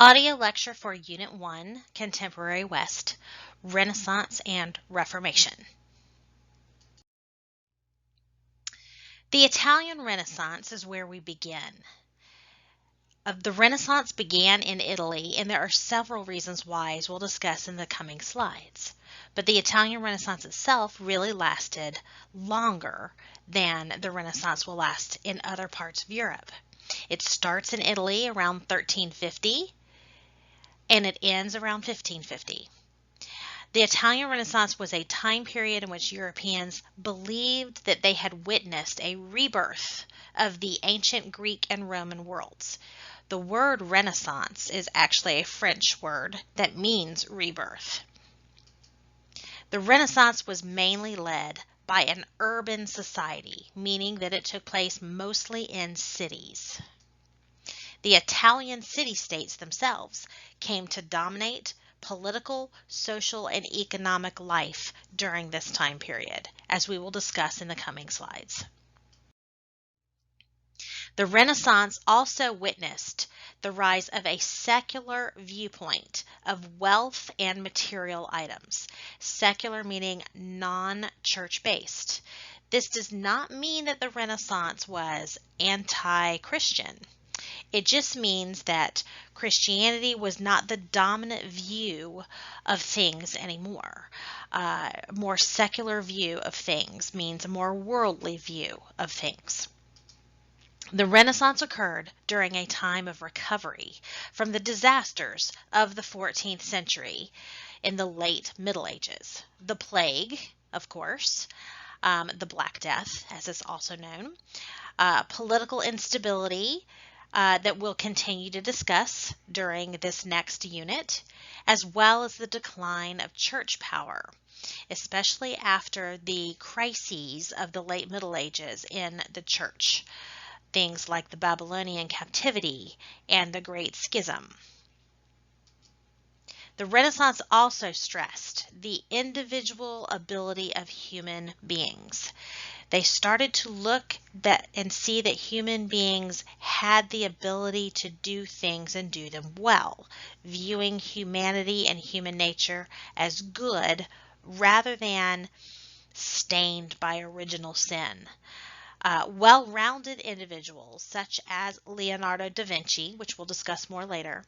Audio lecture for Unit 1, Contemporary West, Renaissance and Reformation. The Italian Renaissance is where we begin. The Renaissance began in Italy, and there are several reasons why, as we'll discuss in the coming slides. But the Italian Renaissance itself really lasted longer than the Renaissance will last in other parts of Europe. It starts in Italy around 1350, and it ends around 1550. The Italian Renaissance was a time period in which Europeans believed that they had witnessed a rebirth of the ancient Greek and Roman worlds. The word Renaissance is actually a French word that means rebirth. The Renaissance was mainly led by an urban society, meaning that it took place mostly in cities. The Italian city-states themselves came to dominate political, social, and economic life during this time period, as we will discuss in the coming slides. The Renaissance also witnessed the rise of a secular viewpoint of wealth and material items. Secular meaning non-church based. This does not mean that the Renaissance was anti-Christian. It just means that Christianity was not the dominant view of things anymore. More secular view of things means a more worldly view of things. The Renaissance occurred during a time of recovery from the disasters of the 14th century in the late Middle Ages. The plague, of course, the Black Death, as is also known, political instability, that we'll continue to discuss during this next unit, as well as the decline of church power, especially after the crises of the late Middle Ages in the church, things like the Babylonian captivity and the Great Schism. The Renaissance also stressed the individual ability of human beings. They started to look and see that human beings had the ability to do things and do them well, viewing humanity and human nature as good rather than stained by original sin. Well-rounded individuals such as Leonardo da Vinci, which we'll discuss more later,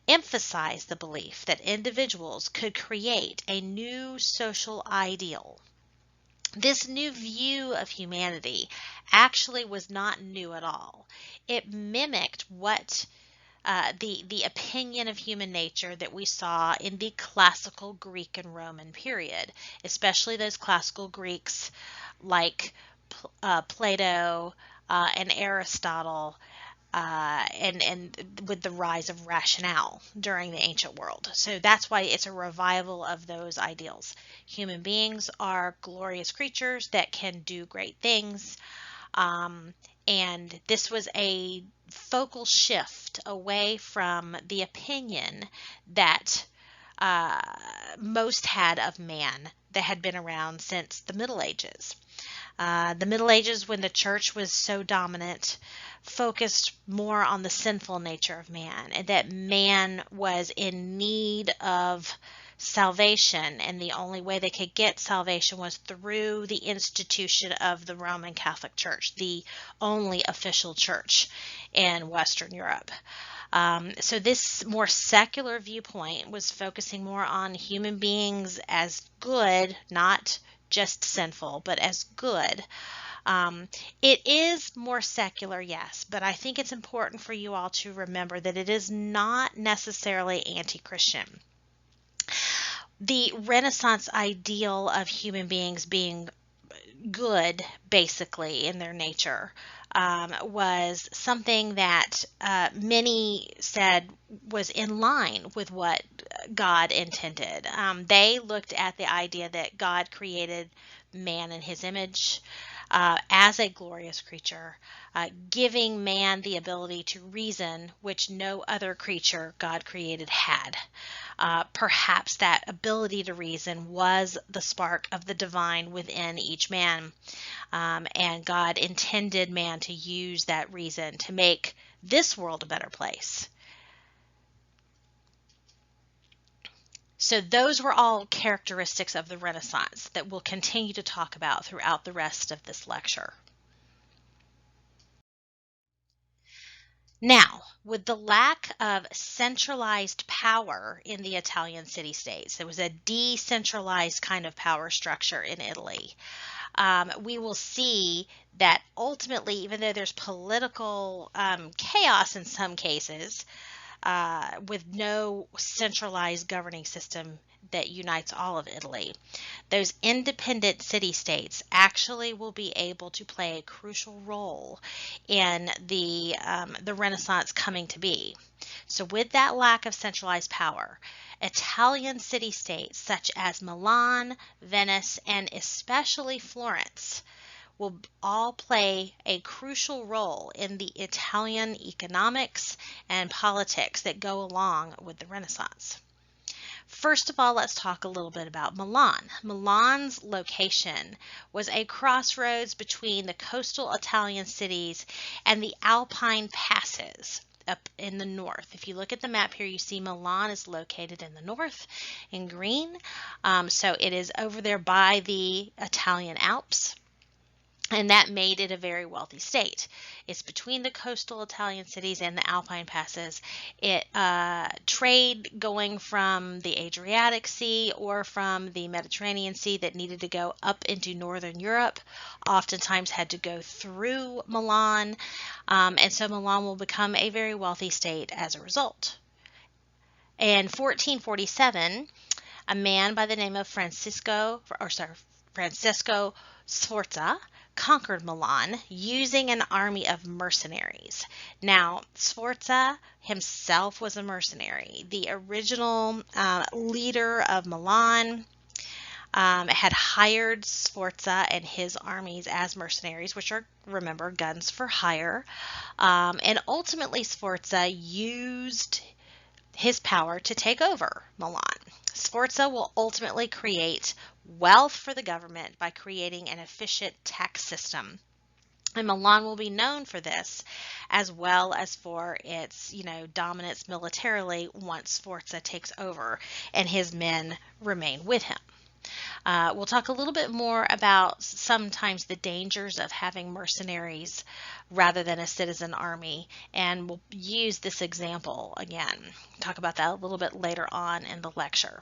emphasized the belief that individuals could create a new social ideal. This new view of humanity actually was not new at all. It mimicked what the opinion of human nature that we saw in the classical Greek and Roman period, especially those classical Greeks like Plato and Aristotle, and with the rise of rationale during the ancient world. So that's why it's a revival of those ideals. Human beings are glorious creatures that can do great things, and this was a focal shift away from the opinion that most had of man that had been around since the Middle Ages. The Middle Ages, when the church was so dominant, focused more on the sinful nature of man, and that man was in need of salvation, and the only way they could get salvation was through the institution of the Roman Catholic Church, the only official church in Western Europe. So this more secular viewpoint was focusing more on human beings as good, not just sinful, but as good. It is more secular, yes, but I think it's important for you all to remember that it is not necessarily anti-Christian. The Renaissance ideal of human beings being good, basically, in their nature, was something that many said was in line with what God intended. They looked at the idea that God created man in his image as a glorious creature, giving man the ability to reason, which no other creature God created had. Perhaps that ability to reason was the spark of the divine within each man, and God intended man to use that reason to make this world a better place. So those were all characteristics of the Renaissance that we'll continue to talk about throughout the rest of this lecture. Now, with the lack of centralized power in the Italian city-states, there was a decentralized kind of power structure in Italy. We will see that ultimately, even though there's political chaos in some cases, with no centralized governing system that unites all of Italy, those independent city-states actually will be able to play a crucial role in the Renaissance coming to be. So with that lack of centralized power, Italian city-states such as Milan, Venice, and especially Florence will all play a crucial role in the Italian economics and politics that go along with the Renaissance. First of all, let's talk a little bit about Milan. Milan's location was a crossroads between the coastal Italian cities and the Alpine passes up in the north. If you look at the map here, you see Milan is located in the north in green. So it is over there by the Italian Alps. And that made it a very wealthy state. It's between the coastal Italian cities and the Alpine passes. It trade going from the Adriatic Sea or from the Mediterranean Sea that needed to go up into northern Europe oftentimes had to go through Milan. And so Milan will become a very wealthy state as a result. In 1447, a man by the name of Francesco Sforza conquered Milan using an army of mercenaries. Now, Sforza himself was a mercenary. The original leader of Milan had hired Sforza and his armies as mercenaries, which are, remember, guns for hire. And ultimately, Sforza used his power to take over Milan. Sforza will ultimately create wealth for the government by creating an efficient tax system. And Milan will be known for this, as well as for its, dominance militarily once Sforza takes over and his men remain with him. We'll talk a little bit more about sometimes the dangers of having mercenaries rather than a citizen army, and we'll use this example again. Talk about that a little bit later on in the lecture.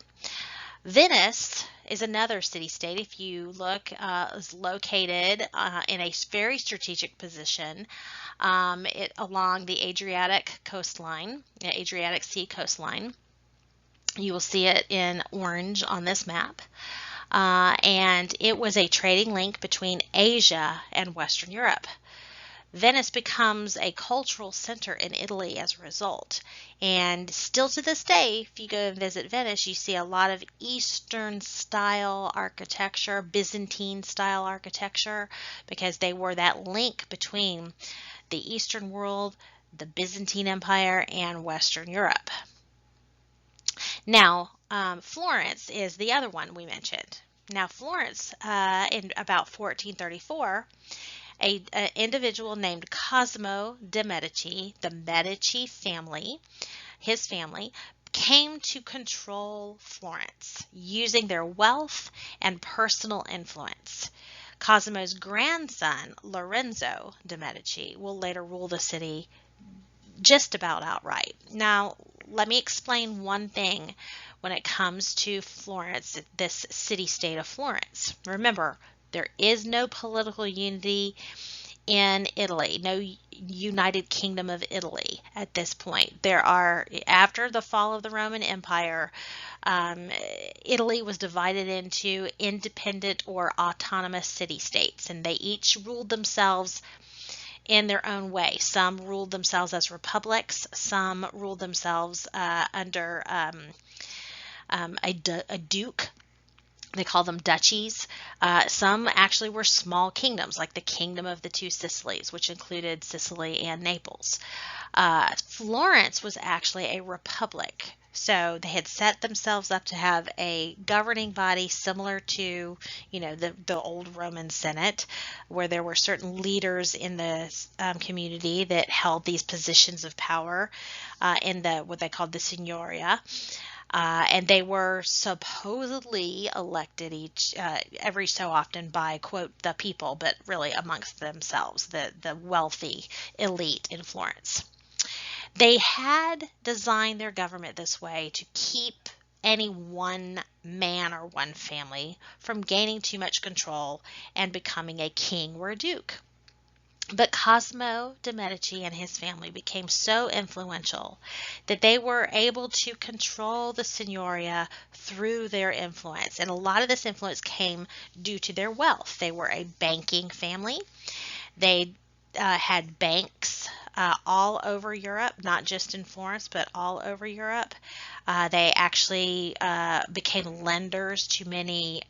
Venice is another city-state. If you look, is located in a very strategic position along the Adriatic coastline, the Adriatic Sea coastline. You will see it in orange on this map. And it was a trading link between Asia and Western Europe. Venice becomes a cultural center in Italy as a result. And still to this day, if you go and visit Venice, you see a lot of Eastern style architecture, Byzantine style architecture, because they were that link between the Eastern world, the Byzantine Empire, and Western Europe. Now, Florence is the other one we mentioned. Now, Florence, in about 1434, an individual named Cosimo de' Medici, the Medici family, his family, came to control Florence using their wealth and personal influence. Cosimo's grandson, Lorenzo de' Medici, will later rule the city just about outright. Now, let me explain one thing when it comes to Florence, this city-state of Florence. Remember, there is no political unity in Italy, no United Kingdom of Italy at this point. There are, after the fall of the Roman Empire, Italy was divided into independent or autonomous city-states, and they each ruled themselves in their own way. Some ruled themselves as republics, some ruled themselves under a duke. They call them duchies. Some actually were small kingdoms, like the Kingdom of the Two Sicilies, which included Sicily and Naples. Florence was actually a republic. So they had set themselves up to have a governing body similar to, the old Roman Senate, where there were certain leaders in the community that held these positions of power in what they called the Signoria. And they were supposedly elected every so often by, quote, the people, but really amongst themselves, the wealthy elite in Florence. They had designed their government this way to keep any one man or one family from gaining too much control and becoming a king or a duke. But Cosimo de' Medici and his family became so influential that they were able to control the Signoria through their influence. And a lot of this influence came due to their wealth. They were a banking family. They had banks all over Europe, not just in Florence, but all over Europe. They actually became lenders to many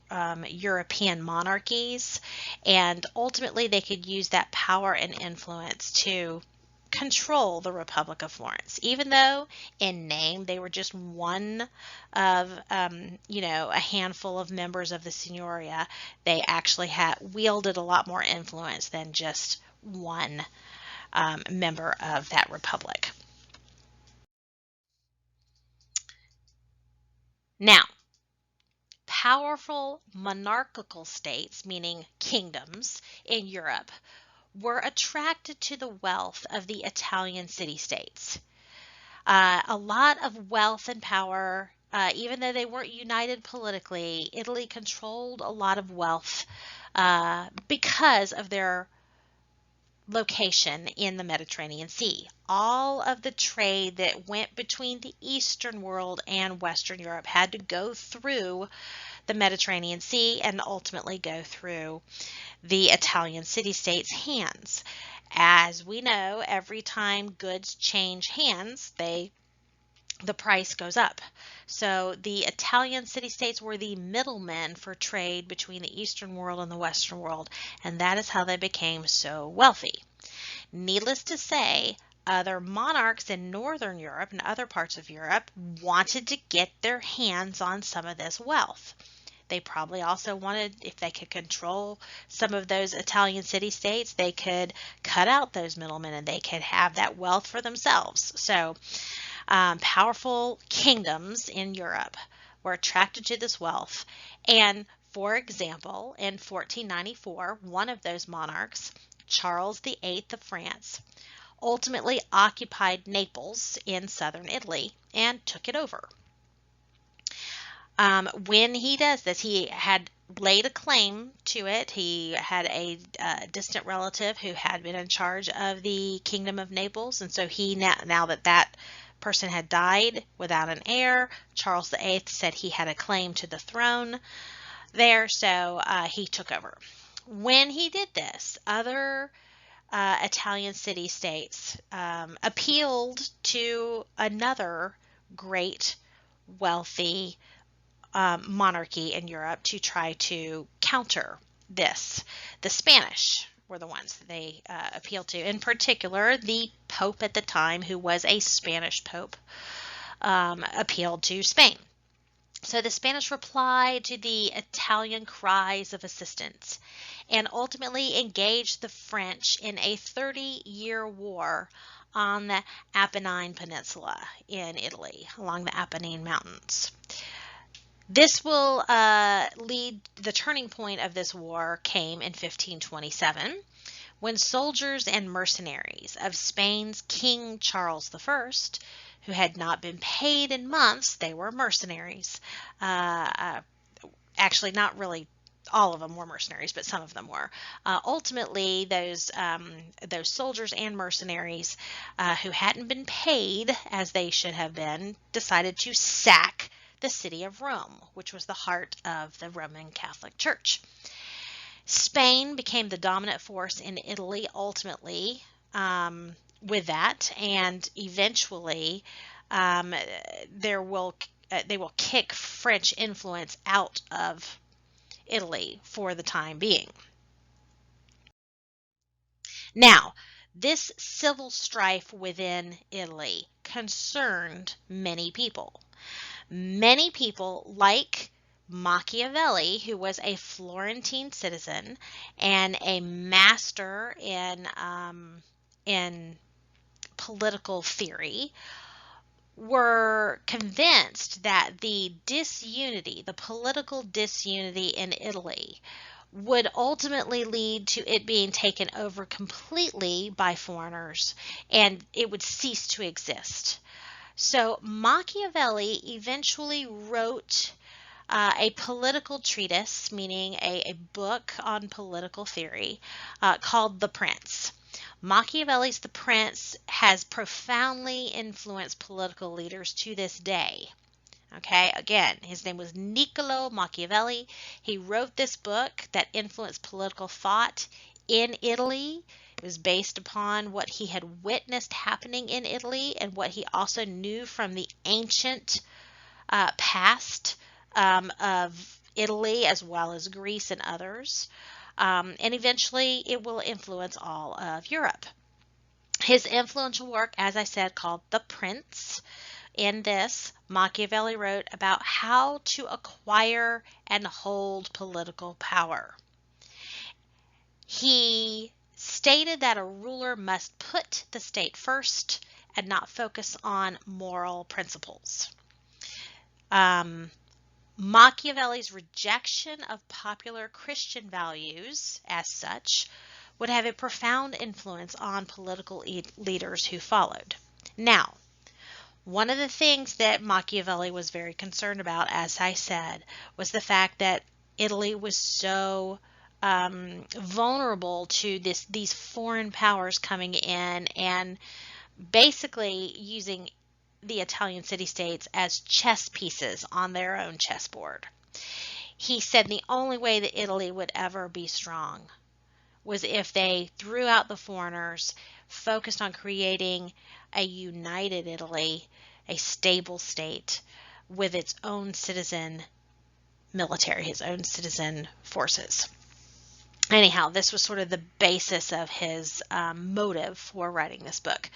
European monarchies, and ultimately they could use that power and influence to control the Republic of Florence. Even though in name they were just one of, a handful of members of the Signoria, they actually had wielded a lot more influence than just one member of that republic. Now, powerful monarchical states, meaning kingdoms in Europe, were attracted to the wealth of the Italian city-states. A lot of wealth and power, even though they weren't united politically, Italy controlled a lot of wealth because of their location in the Mediterranean Sea. All of the trade that went between the Eastern world and Western Europe had to go through the Mediterranean Sea and ultimately go through the Italian city-states' hands. As we know, every time goods change hands, the price goes up. So the Italian city-states were the middlemen for trade between the Eastern world and the Western world, and that is how they became so wealthy. Needless to say, other monarchs in Northern Europe and other parts of Europe wanted to get their hands on some of this wealth. They probably also wanted, if they could control some of those Italian city-states, they could cut out those middlemen and they could have that wealth for themselves. So powerful kingdoms in Europe were attracted to this wealth. And for example, in 1494, one of those monarchs, Charles VIII of France, ultimately occupied Naples in southern Italy and took it over. When he does this, he had laid a claim to it. He had a distant relative who had been in charge of the Kingdom of Naples, and so he now that person had died without an heir, Charles VIII said he had a claim to the throne there, so he took over. When he did this, other Italian city-states appealed to another great wealthy monarchy in Europe to try to counter this. The Spanish were the ones that they appealed to. In particular, the Pope at the time, who was a Spanish Pope, appealed to Spain. So the Spanish replied to the Italian cries of assistance and ultimately engaged the French in a 30-year war on the Apennine Peninsula in Italy, along the Apennine Mountains. This will lead, the turning point of this war came in 1527, when soldiers and mercenaries of Spain's King Charles I, who had not been paid in months, they were mercenaries. Actually, not really all of them were mercenaries, but some of them were. Ultimately, those soldiers and mercenaries who hadn't been paid as they should have been decided to sack the city of Rome, which was the heart of the Roman Catholic Church. Spain became the dominant force in Italy ultimately with that, and eventually they will kick French influence out of Italy for the time being. Now, this civil strife within Italy concerned many people. Many people, like Machiavelli, who was a Florentine citizen and a master in political theory, were convinced that the disunity, the political disunity in Italy, would ultimately lead to it being taken over completely by foreigners and it would cease to exist. So Machiavelli eventually wrote a political treatise, meaning a book on political theory, called The Prince. Machiavelli's The Prince has profoundly influenced political leaders to this day. Okay, again, his name was Niccolo Machiavelli. He wrote this book that influenced political thought in Italy. It was based upon what he had witnessed happening in Italy and what he also knew from the ancient past of Italy as well as Greece and others. And eventually it will influence all of Europe. His influential work, as I said, called The Prince. In this, Machiavelli wrote about how to acquire and hold political power. He stated that a ruler must put the state first and not focus on moral principles. Machiavelli's rejection of popular Christian values, as such, would have a profound influence on political leaders who followed. Now, one of the things that Machiavelli was very concerned about, as I said, was the fact that Italy was so vulnerable to these foreign powers coming in and basically using the Italian city-states as chess pieces on their own chessboard. He said the only way that Italy would ever be strong was if they threw out the foreigners, focused on creating a united Italy, a stable state with its own citizen military, his own citizen forces. Anyhow, this was sort of the basis of his motive for writing this book.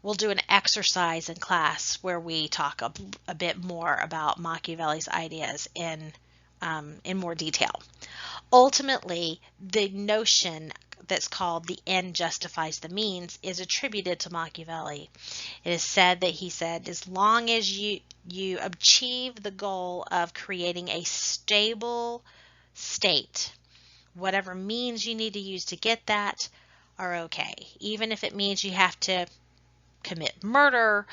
We'll do an exercise in class where we talk a bit more about Machiavelli's ideas in more detail. Ultimately, the notion that's called the end justifies the means is attributed to Machiavelli. It is said that he said, as long as you achieve the goal of creating a stable state, whatever means you need to use to get that are okay. Even if it means you have to commit murder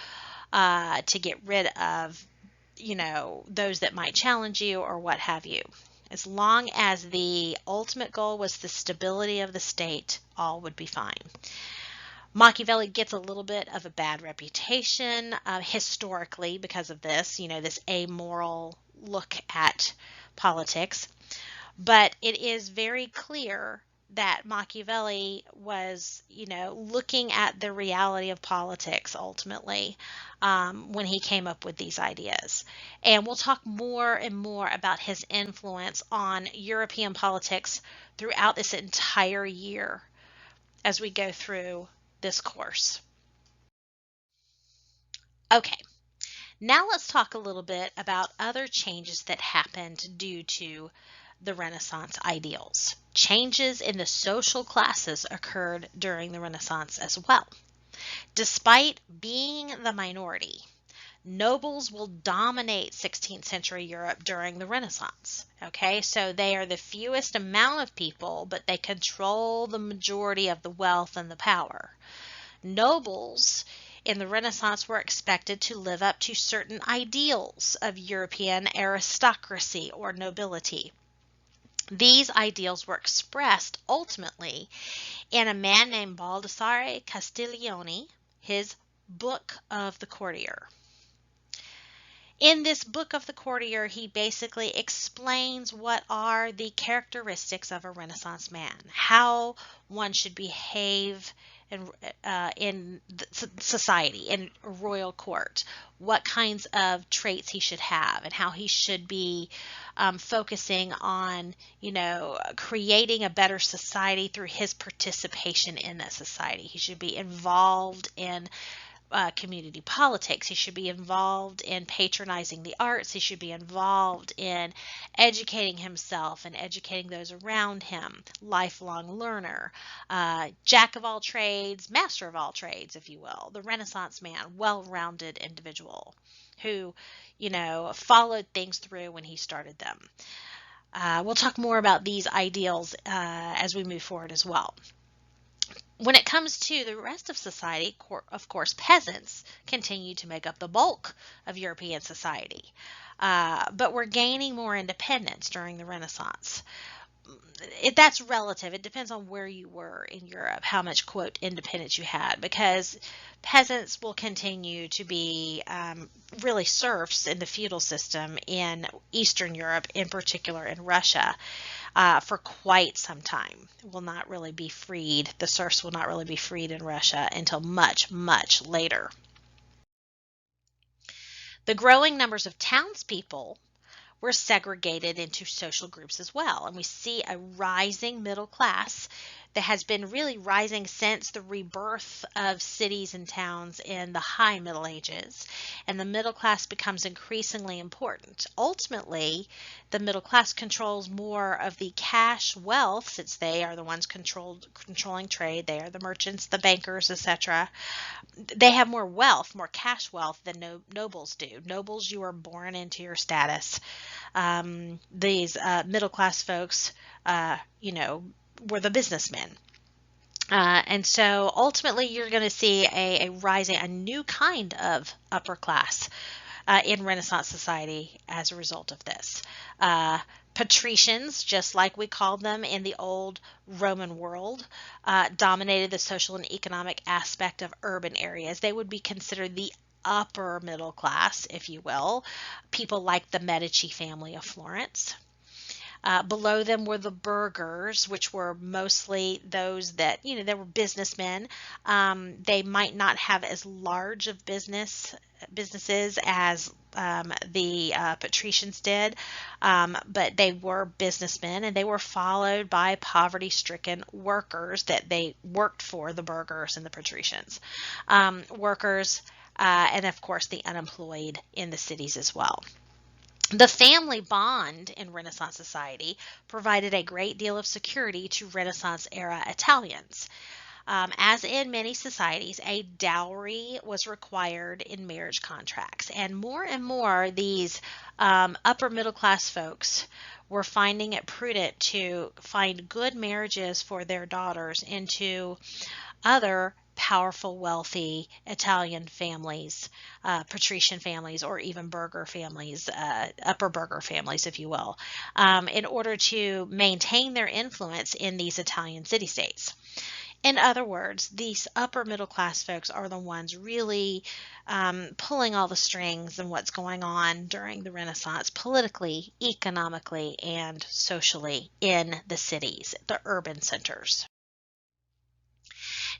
to get rid of, those that might challenge you or what have you. As long as the ultimate goal was the stability of the state, all would be fine. Machiavelli gets a little bit of a bad reputation historically because of this, this amoral look at politics. But it is very clear that Machiavelli was, looking at the reality of politics ultimately when he came up with these ideas. And we'll talk more and more about his influence on European politics throughout this entire year as we go through this course. Okay, now let's talk a little bit about other changes that happened due to the Renaissance ideals. Changes in the social classes occurred during the Renaissance as well. Despite being the minority, nobles will dominate 16th century Europe during the Renaissance. Okay, so they are the fewest amount of people, but they control the majority of the wealth and the power. Nobles in the Renaissance were expected to live up to certain ideals of European aristocracy or nobility. These ideals were expressed ultimately in a man named Baldassare Castiglione, his Book of the Courtier. In this Book of the Courtier, he basically explains what are the characteristics of a Renaissance man, how one should behave in society, in royal court, what kinds of traits he should have, and how he should be focusing on, creating a better society through his participation in that society. He should be involved in community politics. He should be involved in patronizing the arts. He should be involved in educating himself and educating those around him. Lifelong learner, jack of all trades, master of all trades, if you will. The Renaissance man, well-rounded individual who, followed things through when he started them. We'll talk more about these ideals as we move forward as well. When it comes to the rest of society, of course, peasants continue to make up the bulk of European society. But we're gaining more independence during the Renaissance. That's relative. It depends on where you were in Europe, how much, quote, independence you had, because peasants will continue to be really serfs in the feudal system in Eastern Europe, in particular in Russia, for quite some time. Will not really be freed. The serfs will not really be freed in Russia until much, much later. The growing numbers of townspeople were segregated into social groups as well. And we see a rising middle class that has been really rising since the rebirth of cities and towns in the high Middle Ages. And the middle class becomes increasingly important. Ultimately, the middle class controls more of the cash wealth, since they are the ones controlling trade. They are the merchants, the bankers, etc. They have more wealth, more cash wealth than nobles do. Nobles, you are born into your status. These middle class folks, were the businessmen. And so ultimately you're going to see a new kind of upper class in Renaissance society as a result of this. Patricians, just like we called them in the old Roman world, dominated the social and economic aspect of urban areas. They would be considered the upper middle class, if you will, people like the Medici family of Florence. Below them were the burghers, which were mostly those that, they were businessmen. They might not have as large of businesses as the patricians did, but they were businessmen, and they were followed by poverty-stricken workers that they worked for, the burghers and the patricians. Workers, and of course the unemployed in the cities as well. The family bond in Renaissance society provided a great deal of security to Renaissance-era Italians. As in many societies, a dowry was required in marriage contracts, and more these upper middle class folks were finding it prudent to find good marriages for their daughters into other powerful, wealthy Italian families, patrician families, or even burgher families, upper burgher families, if you will, in order to maintain their influence in these Italian city-states. In other words, these upper middle class folks are the ones really pulling all the strings and what's going on during the Renaissance, politically, economically, and socially in the cities, the urban centers.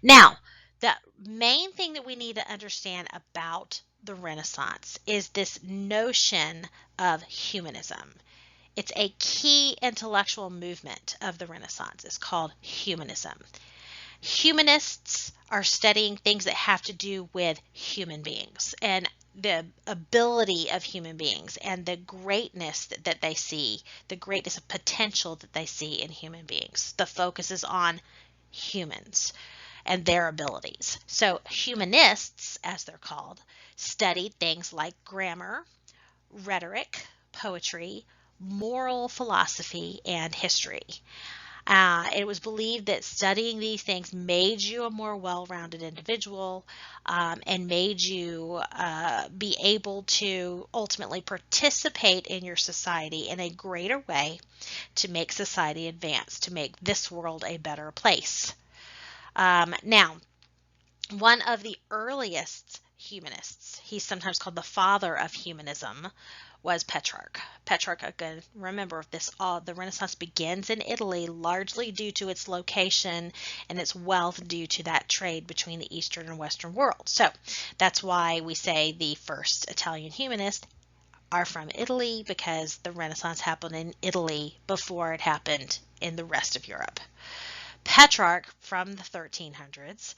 Now, the main thing that we need to understand about the Renaissance is this notion of humanism. It's a key intellectual movement of the Renaissance. It's called humanism. Humanists are studying things that have to do with human beings and the ability of human beings and the greatness that they see, the greatness of potential that they see in human beings. The focus is on humans and their abilities. So humanists, as they're called, studied things like grammar, rhetoric, poetry, moral philosophy, and history. It was believed that studying these things made you a more well-rounded individual and made you be able to ultimately participate in your society in a greater way to make society advance, to make this world a better place. Now, one of the earliest humanists, he's sometimes called the father of humanism, was Petrarch. Petrarch, again, remember this, the Renaissance begins in Italy largely due to its location and its wealth due to that trade between the Eastern and Western world. So that's why we say the first Italian humanists are from Italy, because the Renaissance happened in Italy before it happened in the rest of Europe. Petrarch, from the 1300s,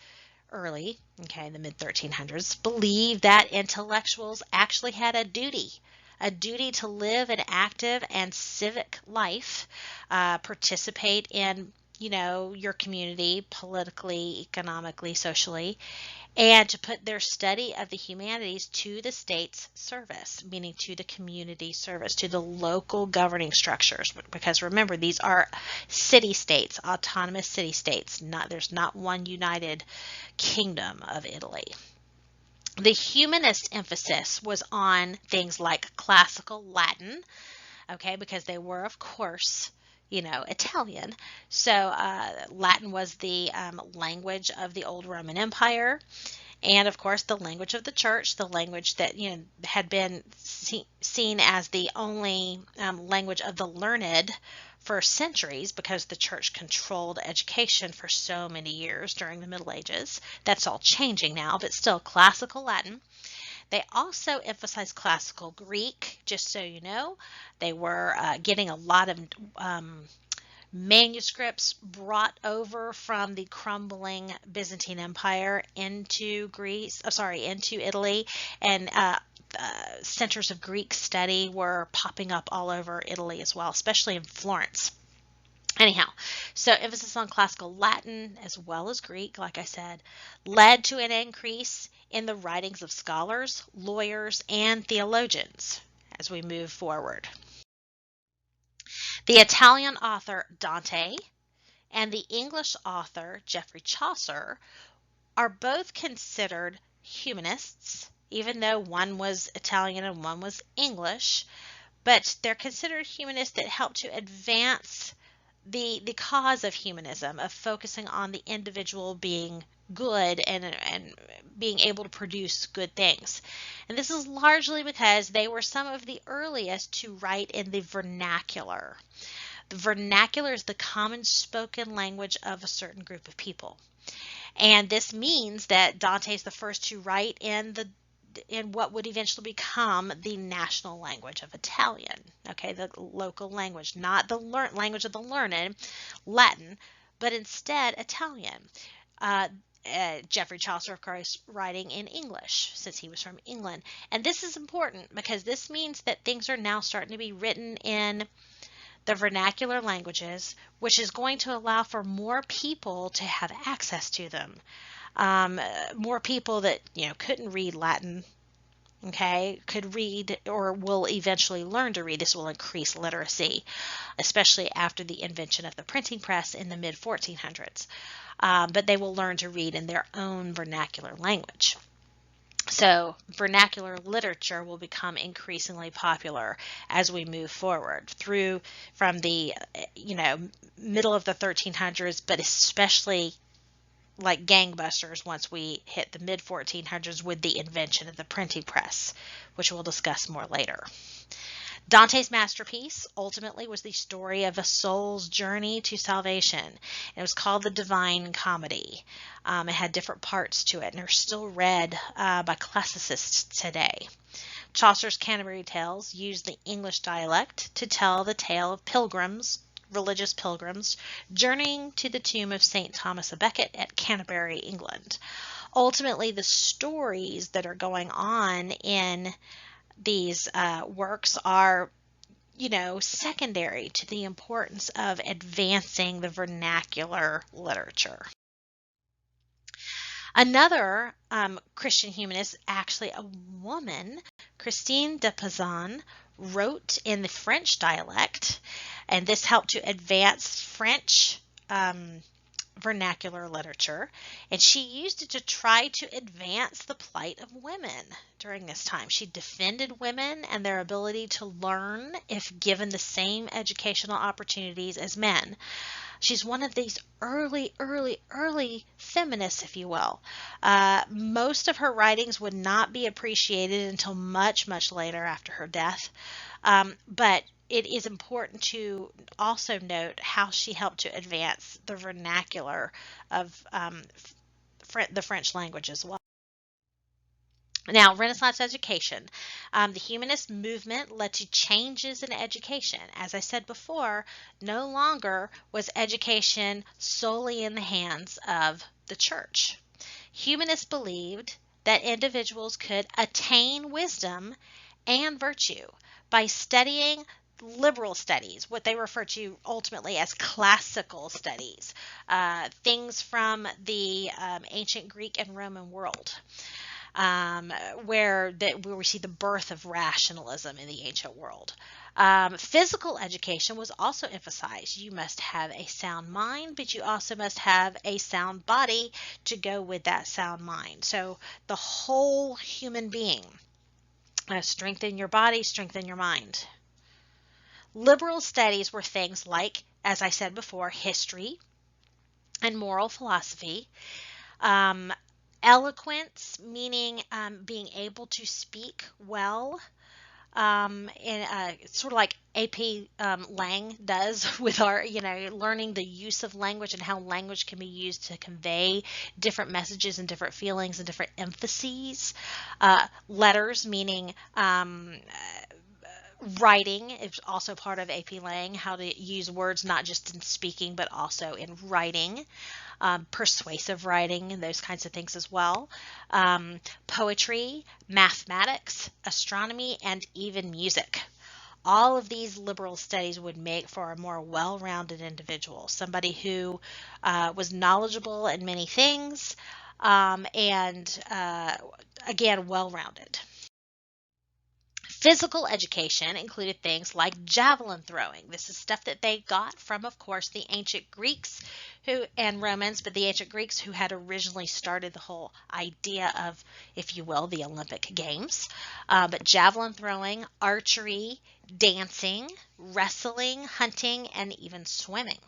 early, okay, in the mid-1300s, believed that intellectuals actually had a duty to live an active and civic life, participate in, your community politically, economically, socially, and to put their study of the humanities to the state's service, meaning to the community service, to the local governing structures. Because remember, these are city-states, autonomous city-states. There's not one united kingdom of Italy. The humanist emphasis was on things like classical Latin, okay, because they were, of course, Italian. So Latin was the language of the old Roman Empire, and of course the language of the church, the language that had been seen as the only language of the learned for centuries, because the church controlled education for so many years during the Middle Ages. That's all changing now, but still classical Latin. They also emphasized classical Greek, just so you know. They were getting a lot of manuscripts brought over from the crumbling Byzantine Empire into into Italy, and centers of Greek study were popping up all over Italy as well, especially in Florence. Anyhow, so emphasis on classical Latin as well as Greek, like I said, led to an increase in the writings of scholars, lawyers, and theologians as we move forward. The Italian author Dante and the English author Geoffrey Chaucer are both considered humanists, even though one was Italian and one was English, but they're considered humanists that help to advance the cause of humanism, of focusing on the individual being good and being able to produce good things. And this is largely because they were some of the earliest to write in the vernacular. The vernacular is the common spoken language of a certain group of people. And this means that Dante is the first to write in what would eventually become the national language of Italian, okay, the local language, not the language of the learned, Latin, but instead Italian. Geoffrey Chaucer, of course, writing in English, since he was from England. And this is important because this means that things are now starting to be written in the vernacular languages, which is going to allow for more people to have access to them. More people that couldn't read Latin, okay, could read or will eventually learn to read. This will increase literacy, especially after the invention of the printing press in the mid-1400s. But they will learn to read in their own vernacular language. So vernacular literature will become increasingly popular as we move forward from the middle of the 1300s, but especially like gangbusters once we hit the mid-1400s with the invention of the printing press, which we'll discuss more later. Dante's masterpiece ultimately was the story of a soul's journey to salvation. It was called the Divine Comedy. It had different parts to it, and are still read by classicists today. Chaucer's Canterbury Tales used the English dialect to tell the tale of religious pilgrims, journeying to the tomb of St. Thomas a Becket at Canterbury, England. Ultimately, the stories that are going on in these works are, secondary to the importance of advancing the vernacular literature. Another Christian humanist, actually a woman, Christine de Pizan, wrote in the French dialect, and this helped to advance French vernacular literature, and she used it to try to advance the plight of women during this time. She defended women and their ability to learn if given the same educational opportunities as men. She's one of these early feminists, if you will. Most of her writings would not be appreciated until much, much later after her death. But it is important to also note how she helped to advance the vernacular of the French language as well. Now, Renaissance education. The humanist movement led to changes in education. As I said before, no longer was education solely in the hands of the church. Humanists believed that individuals could attain wisdom and virtue by studying liberal studies, what they refer to ultimately as classical studies, things from the ancient Greek and Roman world, where we see the birth of rationalism in the ancient world. Physical education was also emphasized. You must have a sound mind, but you also must have a sound body to go with that sound mind. So the whole human being, strengthen your body, strengthen your mind. Liberal studies were things like, as I said before, history and moral philosophy. Eloquence, meaning being able to speak well, sort of like AP Lang does with our, learning the use of language and how language can be used to convey different messages and different feelings and different emphases. Letters, meaning writing is also part of AP Lang, how to use words not just in speaking but also in writing. Persuasive writing and those kinds of things as well. Poetry, mathematics, astronomy, and even music. All of these liberal studies would make for a more well-rounded individual, somebody who was knowledgeable in many things and again, well-rounded. Physical education included things like javelin throwing. This is stuff that they got from, of course, the ancient Greeks and Romans, but the ancient Greeks who had originally started the whole idea of, if you will, the Olympic Games. But javelin throwing, archery, dancing, wrestling, hunting, and even swimming.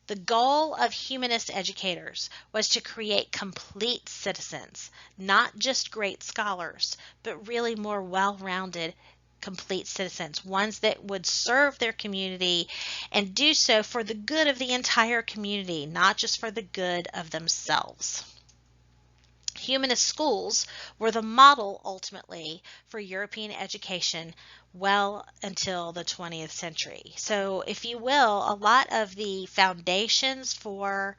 The goal of humanist educators was to create complete citizens, not just great scholars, but really more well-rounded, complete citizens, ones that would serve their community and do so for the good of the entire community, not just for the good of themselves. Humanist schools were the model ultimately for European education well until the 20th century. So, if you will, a lot of the foundations for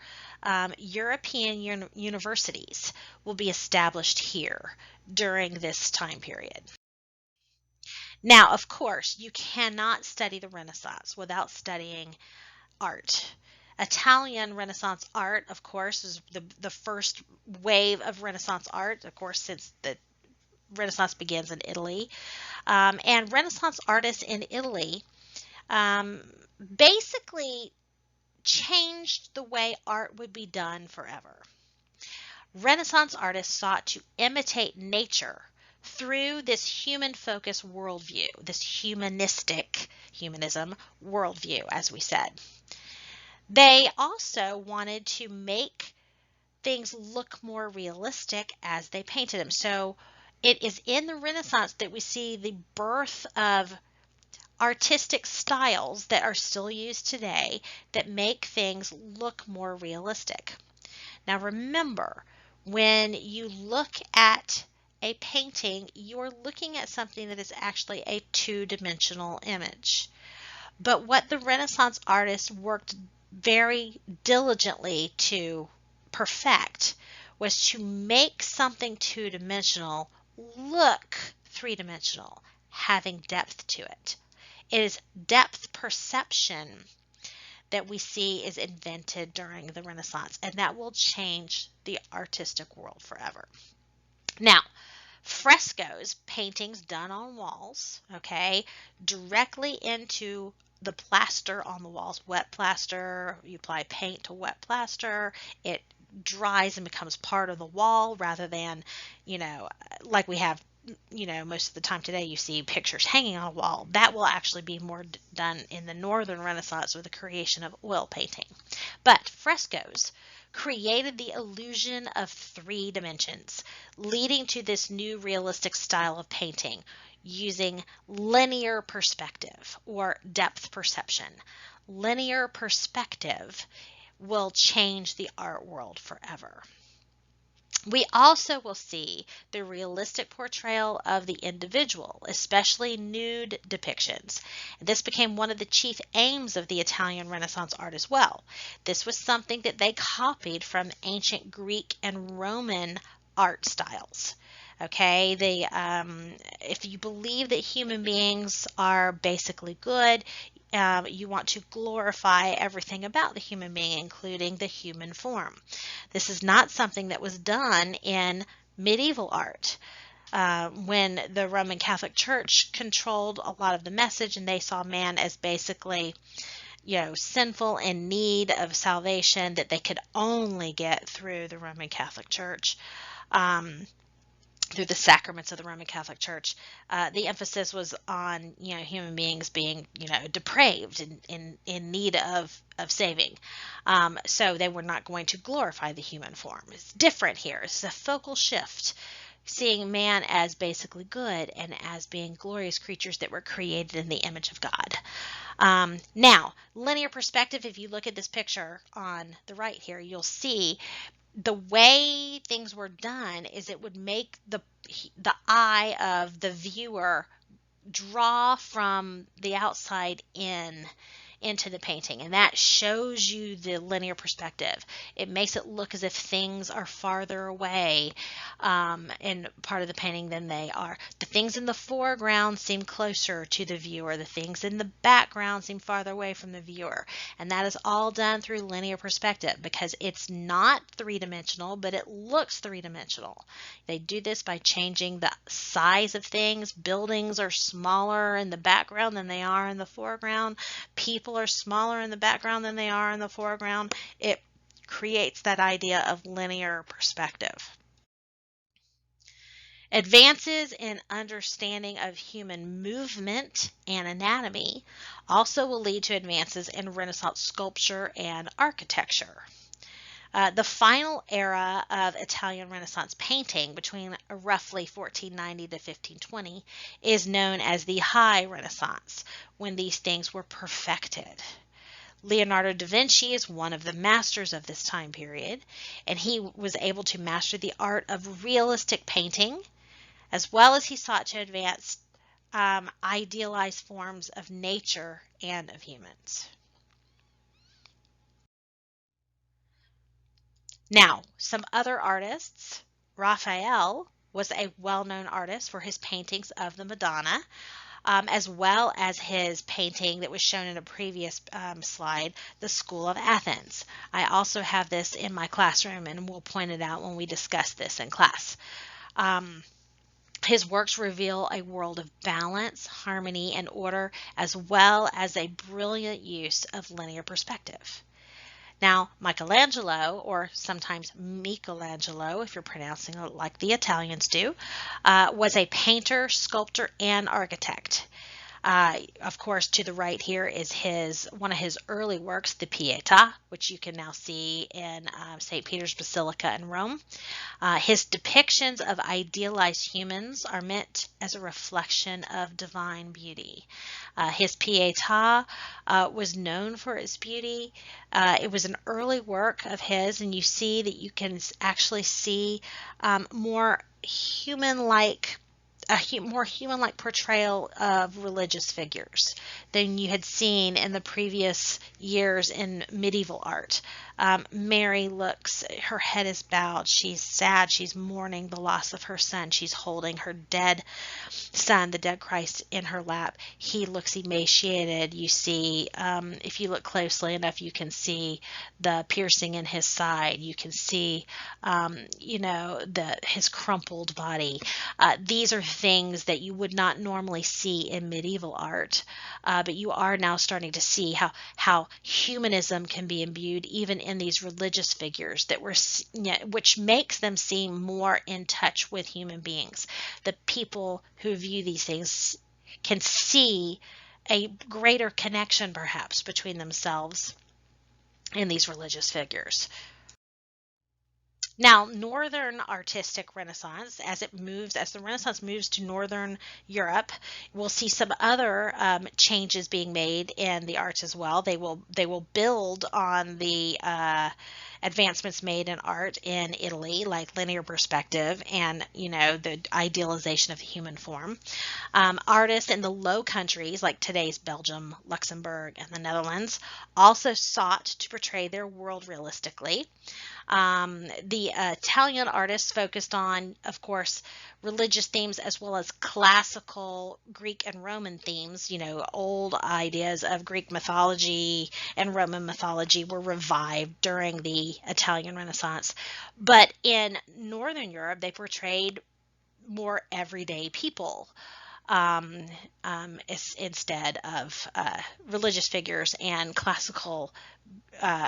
European universities will be established here during this time period. Now, of course, you cannot study the Renaissance without studying art. Italian Renaissance art, of course, is the first wave of Renaissance art, of course, since the Renaissance begins in Italy. And Renaissance artists in Italy basically changed the way art would be done forever. Renaissance artists sought to imitate nature through this human-focused worldview, this humanism worldview, as we said. They also wanted to make things look more realistic as they painted them. So it is in the Renaissance that we see the birth of artistic styles that are still used today that make things look more realistic. Now remember, when you look at a painting, you're looking at something that is actually a two-dimensional image. But what the Renaissance artists worked very diligently to perfect was to make something two-dimensional look three-dimensional, having depth to it. It is depth perception that we see is invented during the Renaissance, and that will change the artistic world forever. Now, frescoes, paintings done on walls, okay, directly into the plaster on the walls, wet plaster, you apply paint to wet plaster, it dries and becomes part of the wall rather than, like we have, most of the time today you see pictures hanging on a wall. That will actually be more done in the Northern Renaissance with the creation of oil painting. But frescoes created the illusion of three dimensions, leading to this new realistic style of painting using linear perspective or depth perception. Linear perspective will change the art world forever. We also will see the realistic portrayal of the individual, especially nude depictions. This became one of the chief aims of the Italian Renaissance art as well. This was something that they copied from ancient Greek and Roman art styles. Okay, if you believe that human beings are basically good, you want to glorify everything about the human being, including the human form. This is not something that was done in medieval art. When the Roman Catholic Church controlled a lot of the message, and they saw man as basically, sinful, in need of salvation that they could only get through the Roman Catholic Church. Through the sacraments of the Roman Catholic Church, the emphasis was on human beings being depraved and in need of saving. So they were not going to glorify the human form. It's different here. It's a focal shift, seeing man as basically good and as being glorious creatures that were created in the image of God. Now, linear perspective, if you look at this picture on the right here, you'll see the way things were done is it would make the eye of the viewer draw from the outside into the painting, and that shows you the linear perspective. It makes it look as if things are farther away in part of the painting than they are. The things in the foreground seem closer to the viewer. The things in the background seem farther away from the viewer, and that is all done through linear perspective because it's not three-dimensional, but it looks three-dimensional. They do this by changing the size of things. Buildings are smaller in the background than they are in the foreground. People are smaller in the background than they are in the foreground. It creates that idea of linear perspective. Advances in understanding of human movement and anatomy also will lead to advances in Renaissance sculpture and architecture. The final era of Italian Renaissance painting between roughly 1490 to 1520 is known as the High Renaissance, when these things were perfected. Leonardo da Vinci is one of the masters of this time period, and he was able to master the art of realistic painting, as well as he sought to advance idealized forms of nature and of humans. Now, some other artists. Raphael was a well-known artist for his paintings of the Madonna, as well as his painting that was shown in a previous slide, the School of Athens. I also have this in my classroom, and we'll point it out when we discuss this in class. His works reveal a world of balance, harmony, and order, as well as a brilliant use of linear perspective. Now, Michelangelo, or sometimes Michelangelo, if you're pronouncing it like the Italians do, was a painter, sculptor, and architect. Of course, to the right here is one of his early works, the Pietà, which you can now see in St. Peter's Basilica in Rome. His depictions of idealized humans are meant as a reflection of divine beauty. His Pietà was known for its beauty. It was an early work of his, and you see that you can actually see more human-like portrayal of religious figures than you had seen in the previous years in medieval art. Mary her head is bowed, she's sad, she's mourning the loss of her son, she's holding her dead son, the dead Christ, in her lap. He looks emaciated. You see, if you look closely enough, you can see the piercing in his side. You can see, his crumpled body. These are things that you would not normally see in medieval art, but you are now starting to see how humanism can be imbued even in these religious figures which makes them seem more in touch with human beings. The people who view these things can see a greater connection perhaps between themselves and these religious figures. Now, Northern artistic Renaissance, as the Renaissance moves to Northern Europe, we'll see some other changes being made in the arts as well. They will build on the advancements made in art in Italy, like linear perspective and, the idealization of the human form. Artists in the Low Countries, like today's Belgium, Luxembourg, and the Netherlands, also sought to portray their world realistically. The Italian artists focused on, of course, religious themes as well as classical Greek and Roman themes. Old ideas of Greek mythology and Roman mythology were revived during the Italian Renaissance. But in Northern Europe, they portrayed more everyday people instead of religious figures and classical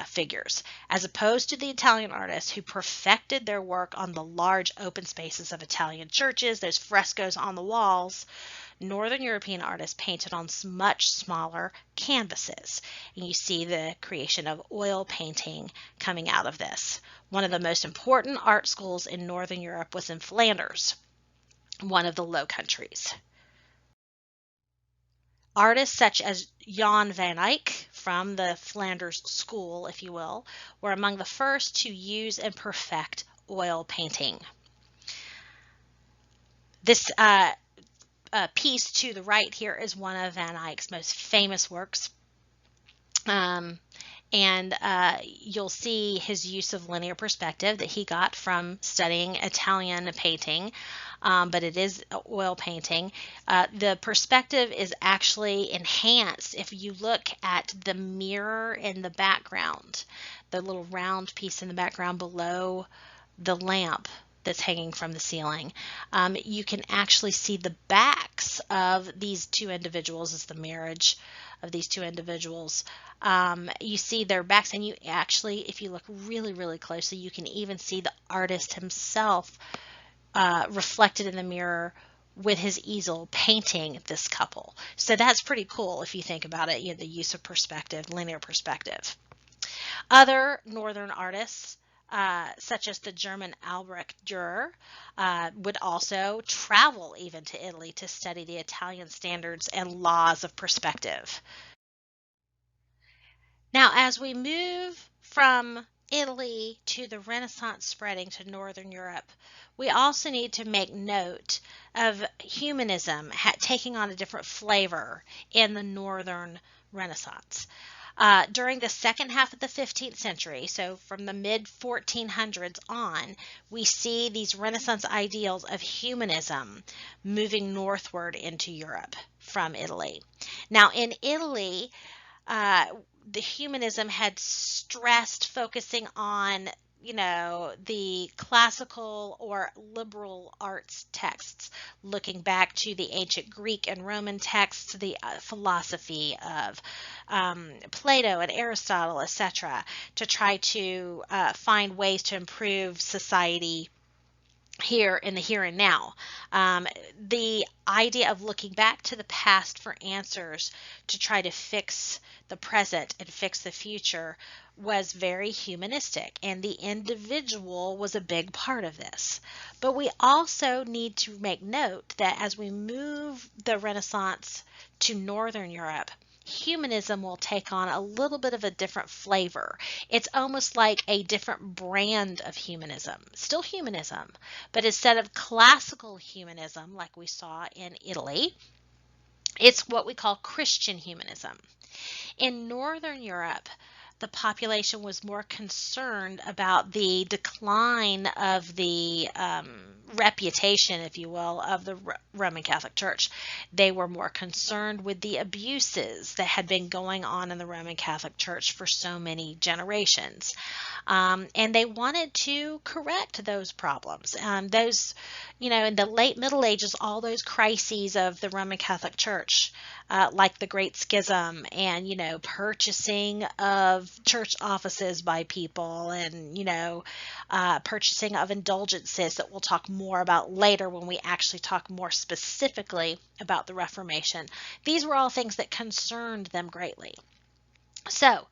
figures, as opposed to the Italian artists who perfected their work on the large open spaces of Italian churches, those frescoes on the walls. Northern European artists painted on much smaller canvases. And you see the creation of oil painting coming out of this. One of the most important art schools in Northern Europe was in Flanders, one of the Low Countries. Artists such as Jan van Eyck, from the Flanders school, if you will, were among the first to use and perfect oil painting. This piece to the right here is one of Van Eyck's most famous works. You'll see his use of linear perspective that he got from studying Italian painting, but it is oil painting. The perspective is actually enhanced if you look at the mirror in the background, the little round piece in the background below the lamp that's hanging from the ceiling. You can actually see the backs of these two individuals as the marriage of these two individuals. You see their backs, and you actually, if you look really, really closely, you can even see the artist himself reflected in the mirror with his easel painting this couple. So that's pretty cool if you think about it, the use of perspective, linear perspective. Other Northern artists, such as the German Albrecht Dürer, would also travel even to Italy to study the Italian standards and laws of perspective. Now, as we move from Italy to the Renaissance spreading to Northern Europe, we also need to make note of humanism taking on a different flavor in the Northern Renaissance. During the second half of the 15th century, so from the mid-1400s on, we see these Renaissance ideals of humanism moving northward into Europe from Italy. Now, in Italy, the humanism had stressed focusing on the classical or liberal arts texts, looking back to the ancient Greek and Roman texts, the philosophy of Plato and Aristotle, etc., to try to find ways to improve society here in the here and now. The idea of looking back to the past for answers to try to fix the present and fix the future was very humanistic, and the individual was a big part of this. But we also need to make note that as we move the Renaissance to Northern Europe, humanism will take on a little bit of a different flavor. It's almost like a different brand of humanism, still humanism, but instead of classical humanism like we saw in Italy, it's what we call Christian humanism. In Northern Europe, the population was more concerned about the decline of the reputation, if you will, of the Roman Catholic Church. They were more concerned with the abuses that had been going on in the Roman Catholic Church for so many generations. And they wanted to correct those problems. In the late Middle Ages, all those crises of the Roman Catholic Church, like the Great Schism and, purchasing of church offices by people and, purchasing of indulgences that we'll talk more about later when we actually talk more specifically about the Reformation. These were all things that concerned them greatly. So,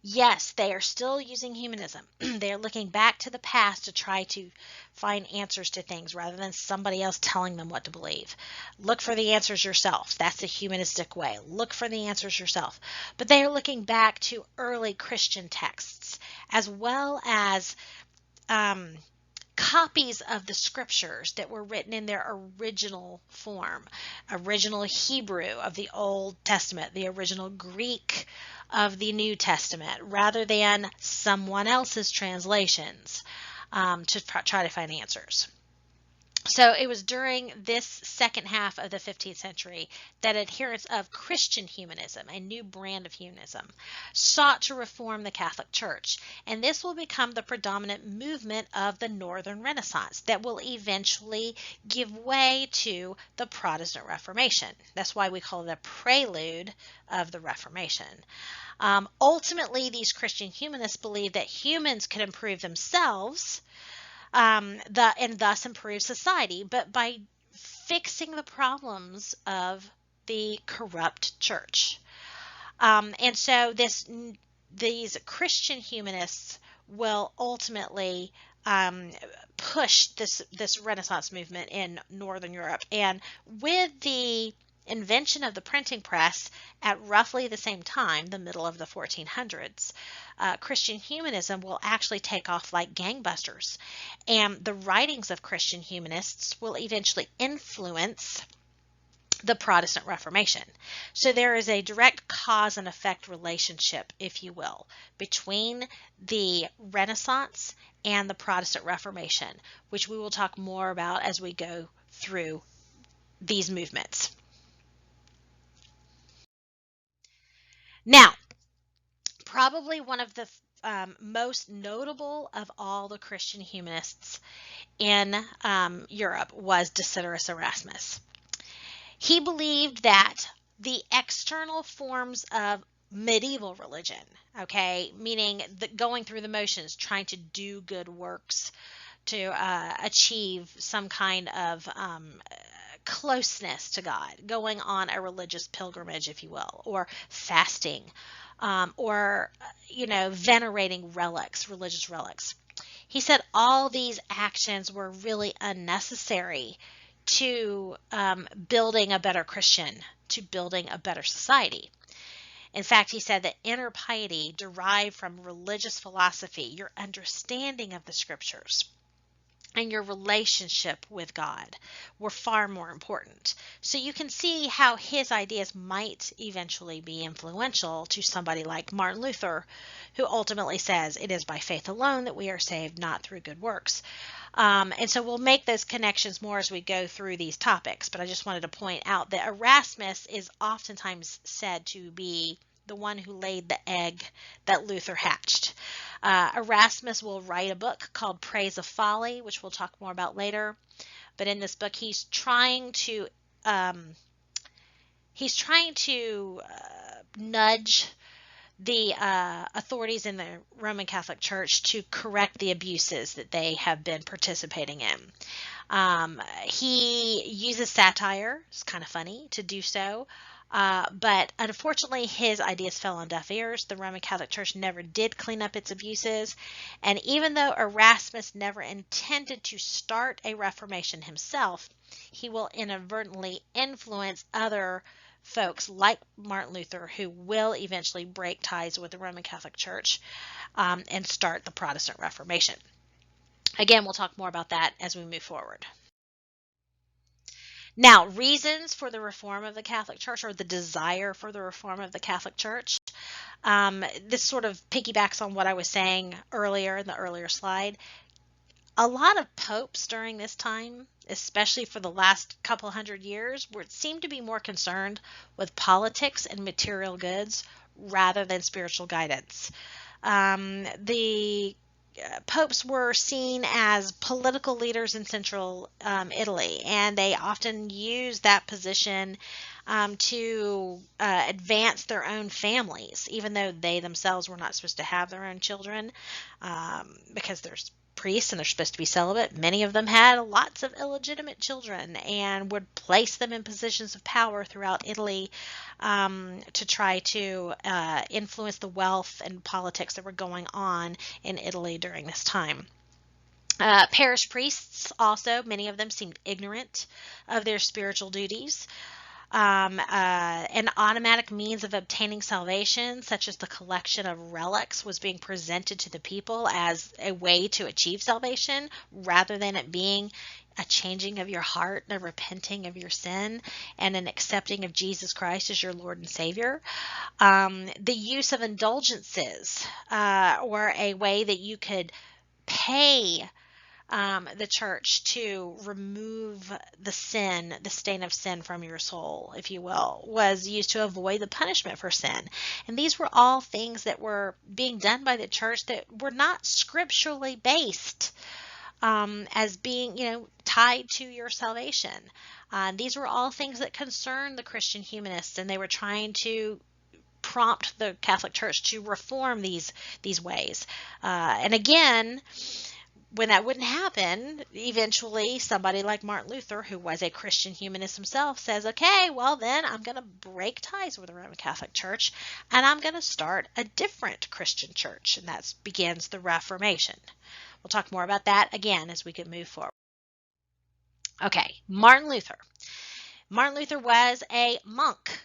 Yes, they are still using humanism. They are looking back to the past to try to find answers to things rather than somebody else telling them what to believe. Look for the answers yourself. That's the humanistic way. Look for the answers yourself. But they are looking back to early Christian texts as well as um, copies of the scriptures that were written in their original form, original Hebrew of the Old Testament, the original Greek of the New Testament, rather than someone else's translations to try to find answers. So it was during this second half of the 15th century that adherents of Christian humanism, a new brand of humanism, sought to reform the Catholic Church. And this will become the predominant movement of the Northern Renaissance that will eventually give way to the Protestant Reformation. That's why we call it a prelude of the Reformation. Ultimately, these Christian humanists believed that humans could improve themselves and thus improve society, but by fixing the problems of the corrupt church. And so these Christian humanists will ultimately push this Renaissance movement in Northern Europe. And with the invention of the printing press at roughly the same time, the middle of the 1400s, Christian humanism will actually take off like gangbusters. And the writings of Christian humanists will eventually influence the Protestant Reformation. So there is a direct cause and effect relationship, if you will, between the Renaissance and the Protestant Reformation, which we will talk more about as we go through these movements. Now, probably one of the most notable of all the Christian humanists in Europe was Decidurous Erasmus. He believed that the external forms of medieval religion, okay, meaning going through the motions, trying to do good works to achieve some kind of closeness to God, going on a religious pilgrimage, if you will, or fasting, or, venerating relics, religious relics. He said all these actions were really unnecessary to building a better Christian, to building a better society. In fact, he said that inner piety derived from religious philosophy, your understanding of the scriptures, and your relationship with God were far more important. So you can see how his ideas might eventually be influential to somebody like Martin Luther, who ultimately says it is by faith alone that we are saved, not through good works. And so we'll make those connections more as we go through these topics. But I just wanted to point out that Erasmus is oftentimes said to be the one who laid the egg that Luther hatched. Erasmus will write a book called Praise of Folly, which we'll talk more about later. But in this book, he's trying to nudge the authorities in the Roman Catholic Church to correct the abuses that they have been participating in. He uses satire, it's kind of funny to do so, but unfortunately his ideas fell on deaf ears. The Roman Catholic Church never did clean up its abuses, and even though Erasmus never intended to start a reformation himself, he will inadvertently influence other folks like Martin Luther who will eventually break ties with the Roman Catholic Church and start the Protestant Reformation. Again, we'll talk more about that as we move forward. Now, reasons for the reform of the Catholic Church, or the desire for the reform of the Catholic Church. This sort of piggybacks on what I was saying earlier in the earlier slide. A lot of popes during this time, especially for the last couple hundred years, seemed to be more concerned with politics and material goods rather than spiritual guidance. The popes were seen as political leaders in central Italy, and they often used that position to advance their own families, even though they themselves were not supposed to have their own children, because there's priests, and they're supposed to be celibate. Many of them had lots of illegitimate children and would place them in positions of power throughout Italy to try to influence the wealth and politics that were going on in Italy during this time. Parish priests also, many of them seemed ignorant of their spiritual duties. An automatic means of obtaining salvation, such as the collection of relics, was being presented to the people as a way to achieve salvation, rather than it being a changing of your heart, a repenting of your sin, and an accepting of Jesus Christ as your Lord and Savior. The use of indulgences, or a way that you could pay the church to remove the stain of sin from your soul, if you will, was used to avoid the punishment for sin. And these were all things that were being done by the church that were not scripturally based as being, tied to your salvation. These were all things that concerned the Christian humanists, and they were trying to prompt the Catholic Church to reform these ways. And again, when that wouldn't happen, eventually somebody like Martin Luther, who was a Christian humanist himself, says, okay, well then I'm going to break ties with the Roman Catholic Church and I'm going to start a different Christian church. And that begins the Reformation. We'll talk more about that again as we can move forward. Okay, Martin Luther. Martin Luther was a monk,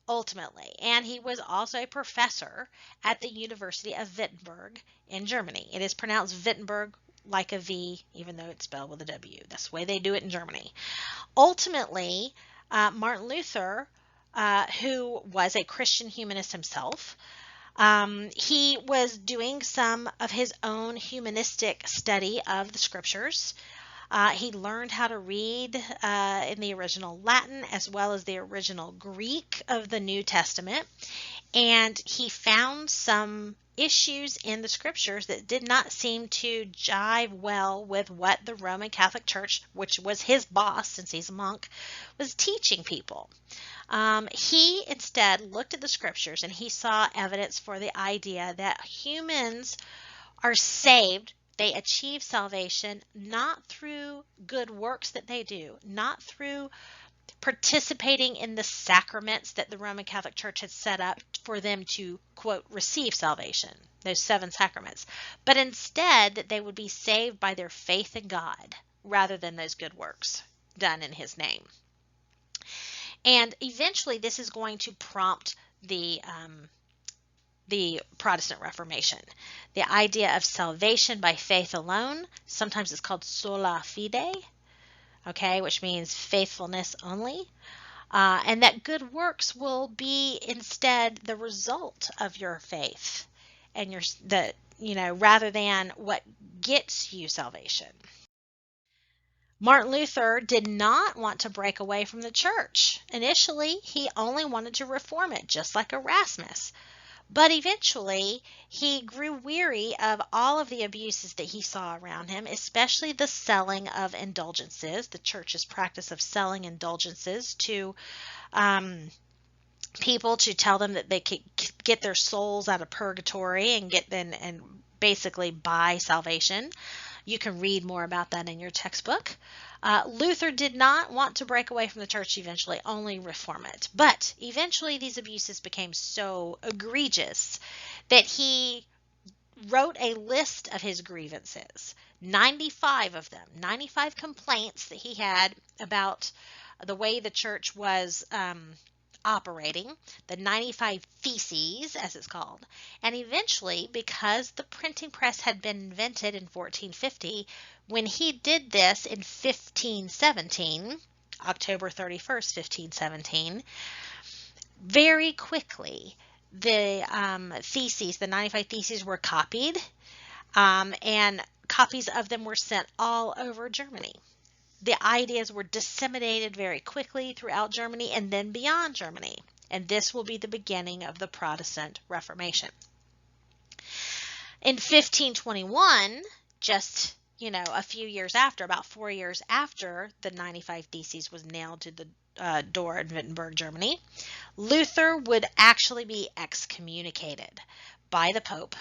ultimately, and he was also a professor at the University of Wittenberg in Germany. It is pronounced Wittenberg like a V, even though it's spelled with a W. That's the way they do it in Germany. Ultimately, Martin Luther, who was a Christian humanist himself, he was doing some of his own humanistic study of the scriptures. He learned how to read in the original Latin as well as the original Greek of the New Testament, and he found some issues in the scriptures that did not seem to jive well with what the Roman Catholic Church, which was his boss since he's a monk, was teaching people. He instead looked at the scriptures and he saw evidence for the idea that humans are saved. They achieve salvation not through good works that they do, not through participating in the sacraments that the Roman Catholic Church had set up for them to, quote, receive salvation, those 7 sacraments, but instead that they would be saved by their faith in God rather than those good works done in his name. And eventually this is going to prompt the Protestant Reformation. The idea of salvation by faith alone, sometimes it's called sola fide, okay, which means faithfulness only, and that good works will be instead the result of your faith and rather than what gets you salvation. Martin Luther did not want to break away from the church. Initially, he only wanted to reform it, just like Erasmus. But eventually, he grew weary of all of the abuses that he saw around him, especially the selling of indulgences, the church's practice of selling indulgences to people to tell them that they could get their souls out of purgatory and basically buy salvation. You can read more about that in your textbook. Luther did not want to break away from the church eventually, only reform it. But eventually these abuses became so egregious that he wrote a list of his grievances, 95 of them, 95 complaints that he had about the way the church was operating, the 95 Theses, as it's called. And eventually, because the printing press had been invented in 1450, when he did this in 1517, October 31st, 1517, very quickly the theses, the 95 Theses, were copied, and copies of them were sent all over Germany. The ideas were disseminated very quickly throughout Germany and then beyond Germany. And this will be the beginning of the Protestant Reformation. In 1521, just, a few years after, about 4 years after the 95 Theses was nailed to the door in Wittenberg, Germany, Luther would actually be excommunicated by the Pope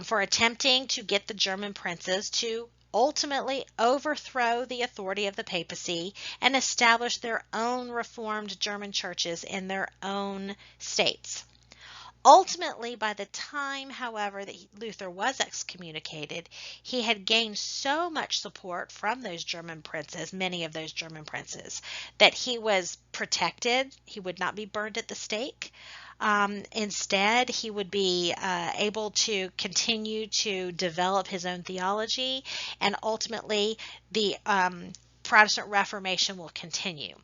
for attempting to get the German princes to ultimately overthrow the authority of the papacy and establish their own reformed German churches in their own states. Ultimately, by the time, however, that Luther was excommunicated, he had gained so much support from those German princes, many of those German princes, that he was protected. He would not be burned at the stake. Instead, he would be able to continue to develop his own theology, and ultimately the Protestant Reformation will continue.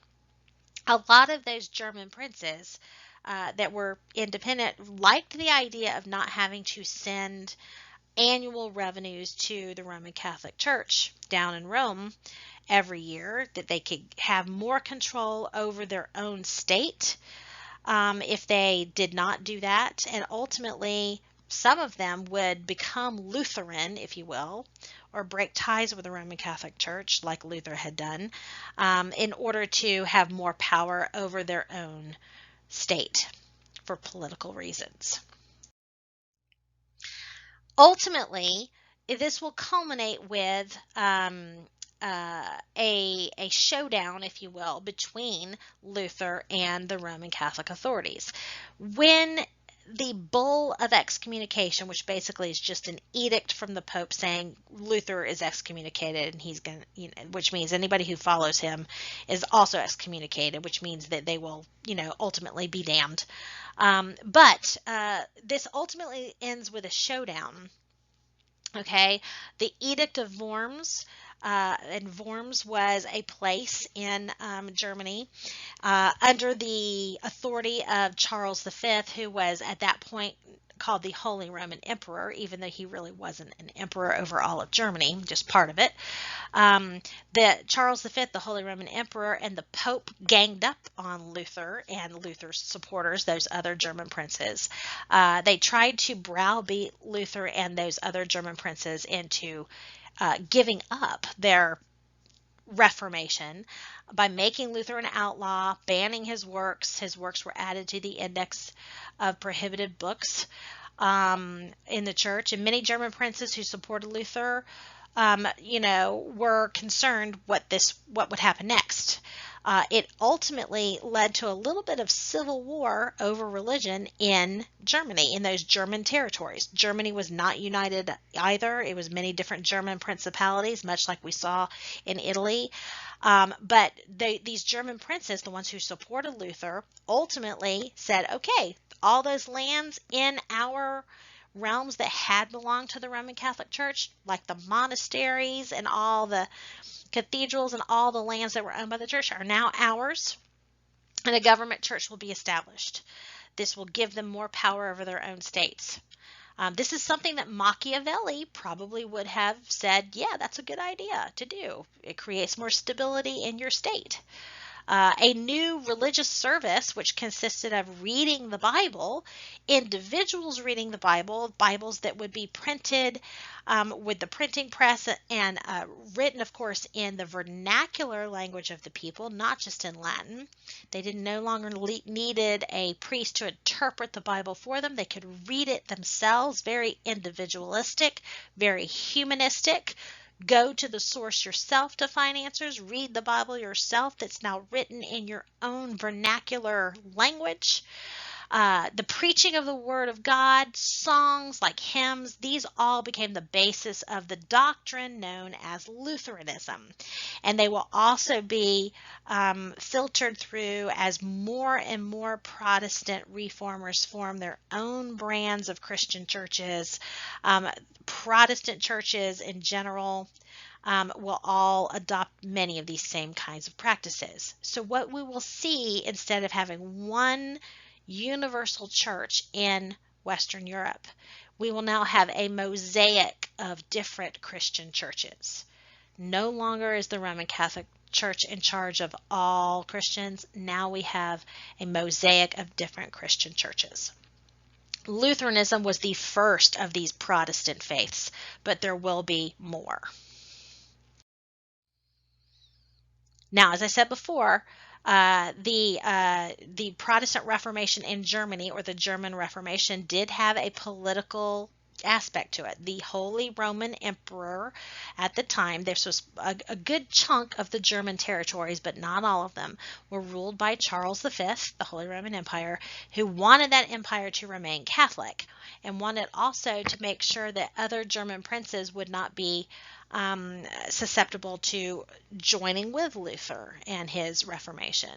A lot of those German princes that were independent liked the idea of not having to send annual revenues to the Roman Catholic Church down in Rome every year, that they could have more control over their own state if they did not do that. And ultimately, some of them would become Lutheran, if you will, or break ties with the Roman Catholic Church like Luther had done, in order to have more power over their own state for political reasons. Ultimately, this will culminate with a showdown, if you will, between Luther and the Roman Catholic authorities. When the bull of excommunication, which basically is just an edict from the Pope saying Luther is excommunicated, and he's going to, which means anybody who follows him is also excommunicated, which means that they will, ultimately be damned. But this ultimately ends with a showdown. Okay, the Edict of Vorms. And Worms was a place in Germany under the authority of Charles V, who was at that point called the Holy Roman Emperor, even though he really wasn't an emperor over all of Germany, just part of it. The Charles V, the Holy Roman Emperor, and the Pope ganged up on Luther and Luther's supporters, those other German princes. They tried to browbeat Luther and those other German princes into giving up their Reformation by making Luther an outlaw, banning his works. His works were added to the index of prohibited books in the church. And many German princes who supported Luther, were concerned what would happen next. It ultimately led to a little bit of civil war over religion in Germany, in those German territories. Germany was not united either. It was many different German principalities, much like we saw in Italy. But these German princes, the ones who supported Luther, ultimately said, okay, all those lands in our realms that had belonged to the Roman Catholic Church, like the monasteries and all the cathedrals and all the lands that were owned by the church, are now ours, and a government church will be established. This will give them more power over their own states. This is something that Machiavelli probably would have said, yeah, that's a good idea to do. It creates more stability in your state. A new religious service, which consisted of reading the Bible, individuals reading the Bible, Bibles that would be printed with the printing press and written, of course, in the vernacular language of the people, not just in Latin. They no longer needed a priest to interpret the Bible for them. They could read it themselves, very individualistic, very humanistic. Go to the source yourself to find answers. Read the Bible yourself that's now written in your own vernacular language. The preaching of the Word of God, songs like hymns, these all became the basis of the doctrine known as Lutheranism. And they will also be filtered through as more and more Protestant reformers form their own brands of Christian churches. Protestant churches in general will all adopt many of these same kinds of practices. So what we will see, instead of having one universal church in Western Europe, we will now have a mosaic of different Christian churches. No longer is the Roman Catholic Church in charge of all Christians. Now we have a mosaic of different Christian churches. Lutheranism was the first of these Protestant faiths, but there will be more. Now, as I said before, the Protestant Reformation in Germany, or the German Reformation, did have a political aspect to it. The Holy Roman Emperor at the time, this was a good chunk of the German territories, but not all of them, were ruled by Charles V, the Holy Roman Empire, who wanted that empire to remain Catholic and wanted also to make sure that other German princes would not be susceptible to joining with Luther and his Reformation.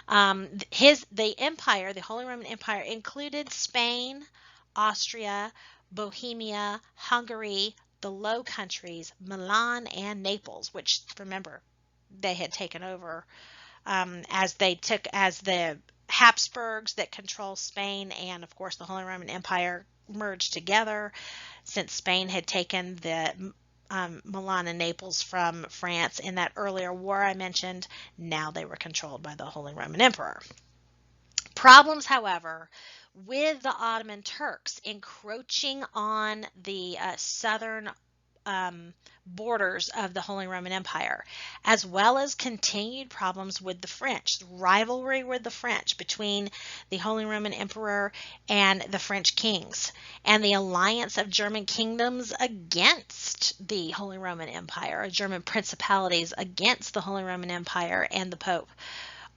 The Holy Roman Empire included Spain, Austria, Bohemia, Hungary, the Low Countries, Milan, and Naples, which, remember, they had taken over as the Habsburgs that control Spain and, of course, the Holy Roman Empire merged together. Since Spain had taken the Milan and Naples from France in that earlier war I mentioned, now they were controlled by the Holy Roman Emperor. Problems, however, with the Ottoman Turks encroaching on the southern borders of the Holy Roman Empire, as well as continued problems with the French, rivalry with the French between the Holy Roman Emperor and the French kings, and the alliance of German kingdoms against the Holy Roman Empire, German principalities against the Holy Roman Empire and the Pope,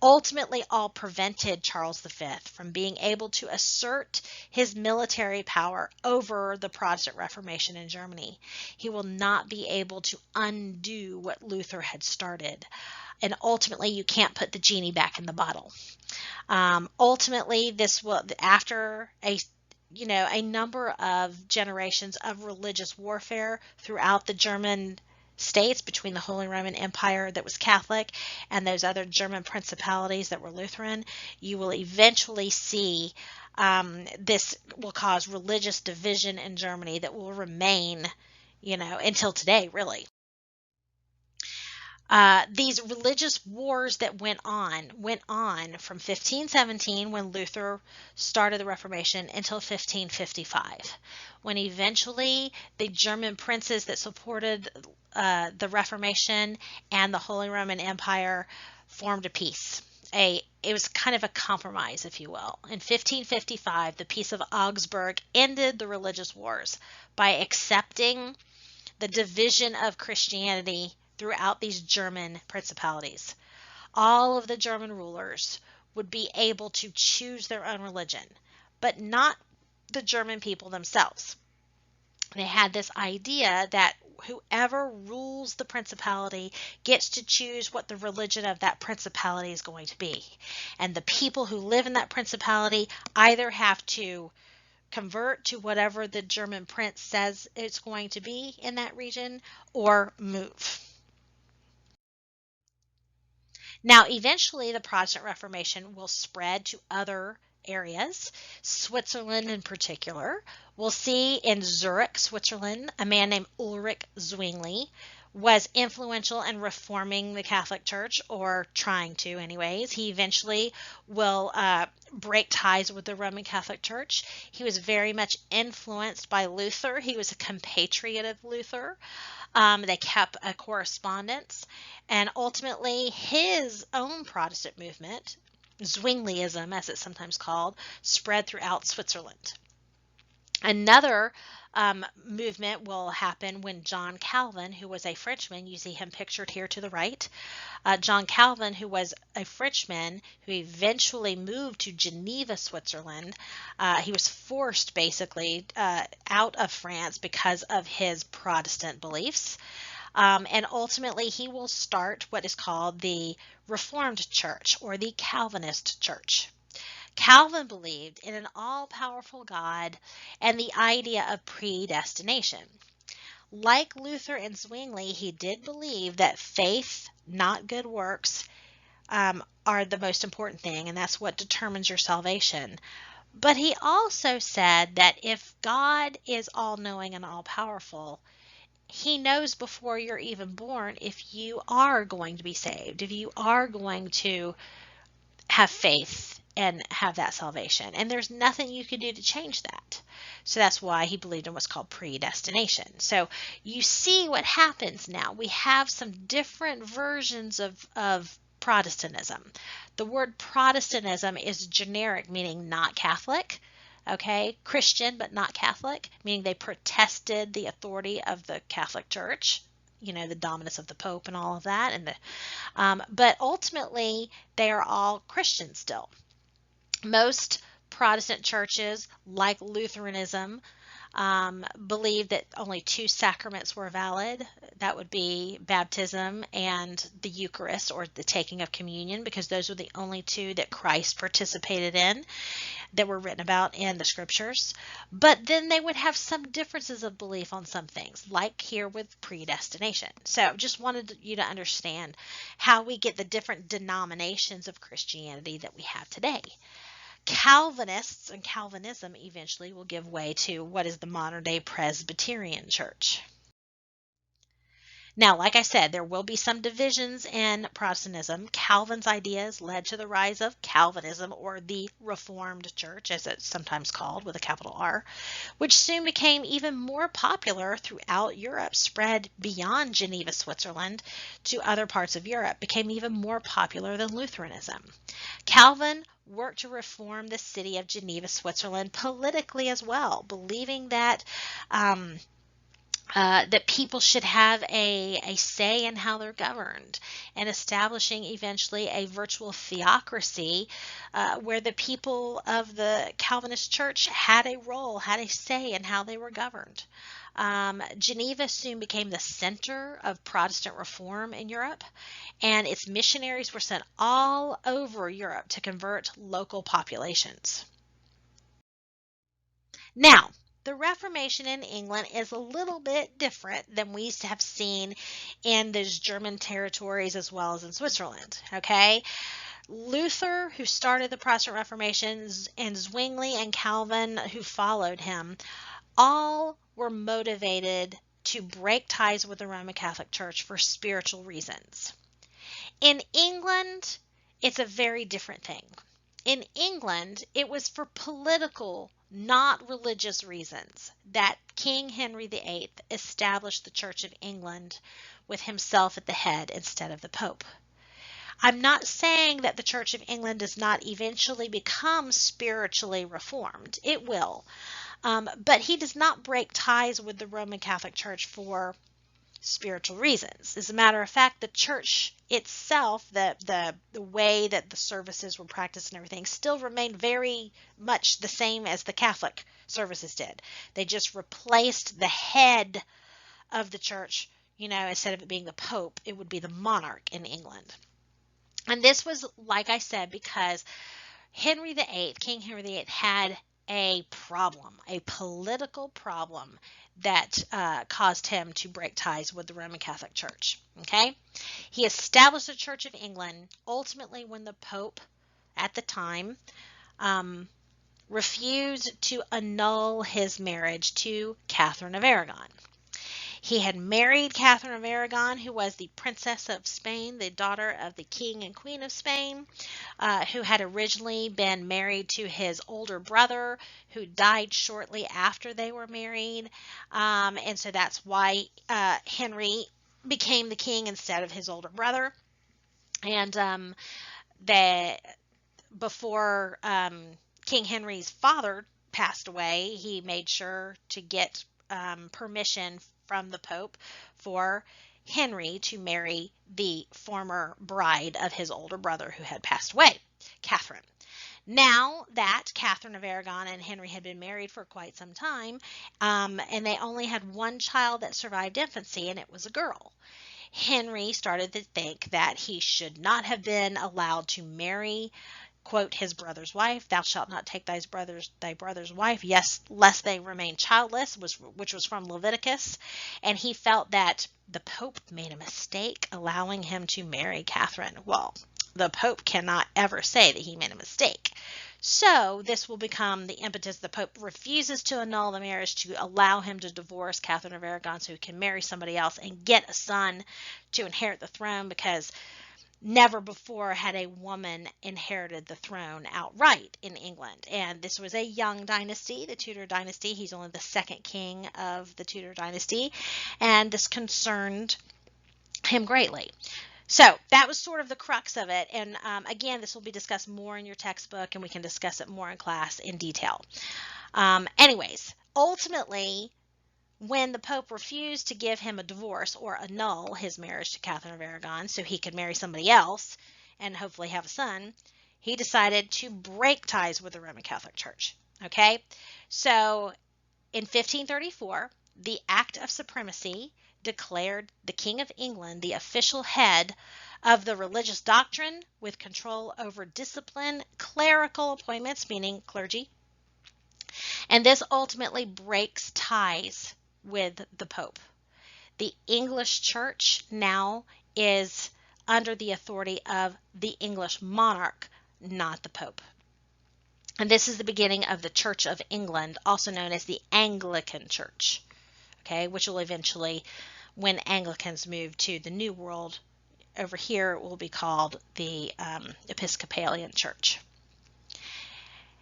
ultimately all prevented Charles V from being able to assert his military power over the Protestant Reformation in Germany. He will not be able to undo what Luther had started. And ultimately, you can't put the genie back in the bottle. Ultimately, this will, after a number of generations of religious warfare throughout the German states, between the Holy Roman Empire that was Catholic and those other German principalities that were Lutheran, you will eventually see this will cause religious division in Germany that will remain, until today, really. These religious wars that went on from 1517, when Luther started the Reformation, until 1555, when eventually the German princes that supported the Reformation and the Holy Roman Empire formed a peace. It was kind of a compromise, if you will. In 1555, the Peace of Augsburg ended the religious wars by accepting the division of Christianity throughout these German principalities. All of the German rulers would be able to choose their own religion, but not the German people themselves. They had this idea that whoever rules the principality gets to choose what the religion of that principality is going to be. And the people who live in that principality either have to convert to whatever the German prince says it's going to be in that region, or move. Now, eventually, the Protestant Reformation will spread to other areas, Switzerland in particular. We'll see in Zurich, Switzerland, a man named Ulrich Zwingli was influential in reforming the Catholic Church, or trying to anyways. He eventually will break ties with the Roman Catholic Church. He was very much influenced by Luther. He was a compatriot of Luther. They kept a correspondence, and ultimately his own Protestant movement, Zwingliism as it's sometimes called, spread throughout Switzerland. Another movement will happen when John Calvin, who was a Frenchman, you see him pictured here to the right, John Calvin, who was a Frenchman who eventually moved to Geneva, Switzerland. He was forced basically out of France because of his Protestant beliefs. And ultimately he will start what is called the Reformed Church, or the Calvinist Church. Calvin believed in an all-powerful God and the idea of predestination. Like Luther and Zwingli, he did believe that faith, not good works, are the most important thing, and that's what determines your salvation. But he also said that if God is all-knowing and all-powerful, he knows before you're even born if you are going to be saved, if you are going to have faith and have that salvation. And there's nothing you can do to change that. So that's why he believed in what's called predestination. So you see what happens now. We have some different versions of Protestantism. The word Protestantism is generic, meaning not Catholic. okay? Christian, but not Catholic, meaning they protested the authority of the Catholic Church, the dominance of the Pope and all of that. But ultimately, they are all Christian still. Most Protestant churches, like Lutheranism, believed that only two sacraments were valid. That would be baptism and the Eucharist, or the taking of communion, because those were the only two that Christ participated in that were written about in the scriptures. But then they would have some differences of belief on some things, like here with predestination. So just wanted you to understand how we get the different denominations of Christianity that we have today. Calvinists and Calvinism eventually will give way to what is the modern day Presbyterian Church. Now, like I said, there will be some divisions in Protestantism. Calvin's ideas led to the rise of Calvinism, or the Reformed Church, as it's sometimes called, with a capital R, which soon became even more popular throughout Europe, spread beyond Geneva, Switzerland, to other parts of Europe, became even more popular than Lutheranism. Calvin worked to reform the city of Geneva, Switzerland, politically as well, believing that that people should have a say in how they're governed, and establishing eventually a virtual theocracy where the people of the Calvinist Church had a role, had a say in how they were governed. Geneva soon became the center of Protestant reform in Europe, and its missionaries were sent all over Europe to convert local populations. Now, the Reformation in England is a little bit different than we have seen in those German territories as well as in Switzerland, okay? Luther, who started the Protestant Reformation, and Zwingli and Calvin, who followed him, all were motivated to break ties with the Roman Catholic Church for spiritual reasons. In England, it's a very different thing. In England, it was for political, not religious reasons that King Henry VIII established the Church of England with himself at the head instead of the Pope. I'm not saying that the Church of England does not eventually become spiritually reformed. It will. But he does not break ties with the Roman Catholic Church for spiritual reasons. As a matter of fact, the church itself, the way that the services were practiced and everything, still remained very much the same as the Catholic services did. They just replaced the head of the church, instead of it being the Pope, it would be the monarch in England. And this was, like I said, because King Henry VIII, had a problem, a political problem that caused him to break ties with the Roman Catholic Church. Okay, he established the Church of England ultimately when the Pope at the time refused to annul his marriage to Catherine of Aragon. He had married Catherine of Aragon, who was the Princess of Spain, the daughter of the King and Queen of Spain, who had originally been married to his older brother, who died shortly after they were married. And so that's why Henry became the king instead of his older brother. And before King Henry's father passed away, he made sure to get permission from the Pope for Henry to marry the former bride of his older brother who had passed away, Catherine. Now that Catherine of Aragon and Henry had been married for quite some time, and they only had one child that survived infancy, and it was a girl, Henry started to think that he should not have been allowed to marry, quote, his brother's wife. Thou shalt not take thy brother's wife, yes, lest they remain childless, which was from Leviticus. And he felt that the Pope made a mistake allowing him to marry Catherine. Well, the Pope cannot ever say that he made a mistake. So this will become the impetus. The Pope refuses to annul the marriage to allow him to divorce Catherine of Aragon so he can marry somebody else and get a son to inherit the throne, because never before had a woman inherited the throne outright in England. And this was a young dynasty, the Tudor dynasty. He's only the second king of the Tudor dynasty. And this concerned him greatly. So that was sort of the crux of it. And again, this will be discussed more in your textbook, and we can discuss it more in class in detail. Anyways, ultimately, when the Pope refused to give him a divorce or annul his marriage to Catherine of Aragon so he could marry somebody else and hopefully have a son, he decided to break ties with the Roman Catholic Church. Okay? So in 1534, the Act of Supremacy declared the King of England the official head of the religious doctrine with control over discipline, clerical appointments, meaning clergy, and this ultimately breaks ties with the Pope. The English Church now is under the authority of the English monarch, not the Pope. And this is the beginning of the Church of England, also known as the Anglican Church, okay, which will eventually, when Anglicans move to the New World, over here it will be called the Episcopalian Church.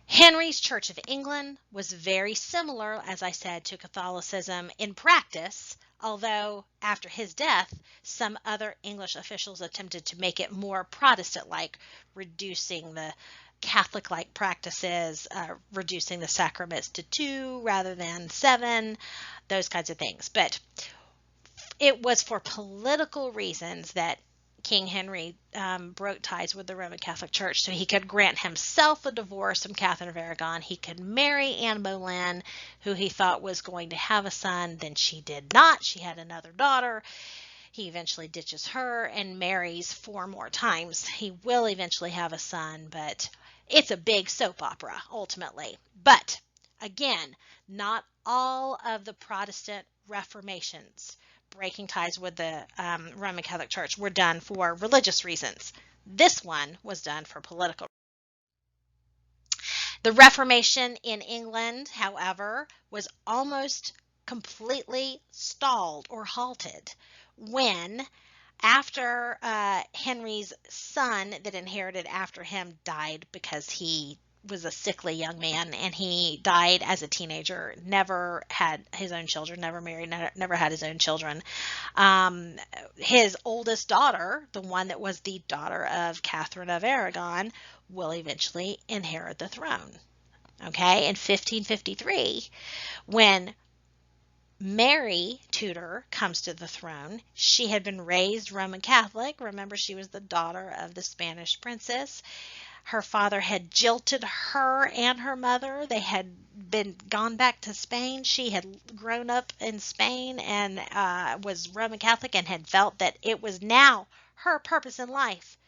Henry's Church of England was very similar, as I said, to Catholicism in practice, although after his death, some other English officials attempted to make it more Protestant-like, reducing the Catholic-like practices, reducing the sacraments to 2 rather than 7, those kinds of things. But it was for political reasons that King Henry broke ties with the Roman Catholic Church so he could grant himself a divorce from Catherine of Aragon. He could marry Anne Boleyn, who he thought was going to have a son. Then she did not. She had another daughter. He eventually ditches her and marries 4 more times. He will eventually have a son, but it's a big soap opera, ultimately. But, again, not all of the Protestant reformations, breaking ties with the Roman Catholic Church, were done for religious reasons. This one was done for political. The Reformation in England, however, was almost completely stalled or halted when, after Henry's son that inherited after him died because he was a sickly young man and he died as a teenager, never had his own children, never married, never had his own children. His oldest daughter, the one that was the daughter of Catherine of Aragon, will eventually inherit the throne. Okay, in 1553, when Mary Tudor comes to the throne, she had been raised Roman Catholic. Remember, she was the daughter of the Spanish princess. Her father had jilted her and her mother. They had gone back to Spain. She had grown up in Spain and was Roman Catholic and had felt that it was now her purpose in life,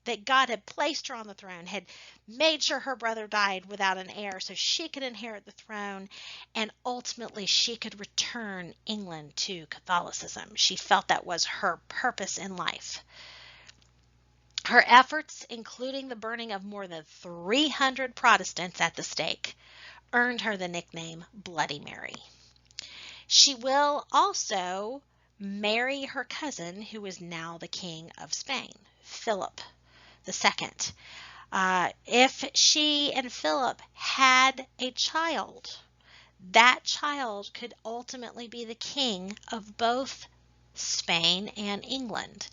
that God had placed her on the throne, had made sure her brother died without an heir so she could inherit the throne, and ultimately she could return England to Catholicism. She felt that was her purpose in life. Her efforts, including the burning of more than 300 Protestants at the stake, earned her the nickname Bloody Mary. She will also marry her cousin, who is now the King of Spain, Philip II. If she and Philip had a child, that child could ultimately be the king of both Spain and England.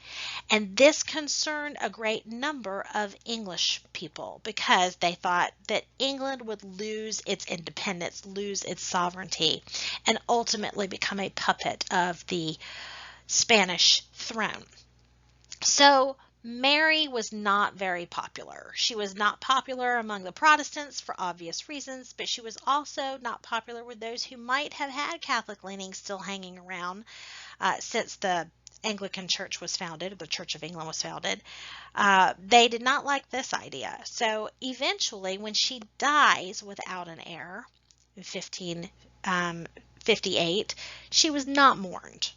And this concerned a great number of English people because they thought that England would lose its independence, lose its sovereignty, and ultimately become a puppet of the Spanish throne. So Mary was not very popular. She was not popular among the Protestants for obvious reasons, but she was also not popular with those who might have had Catholic leanings still hanging around since the Anglican Church was founded, or the Church of England was founded. They did not like this idea. So eventually, when she dies without an heir in 1558, she was not mourned.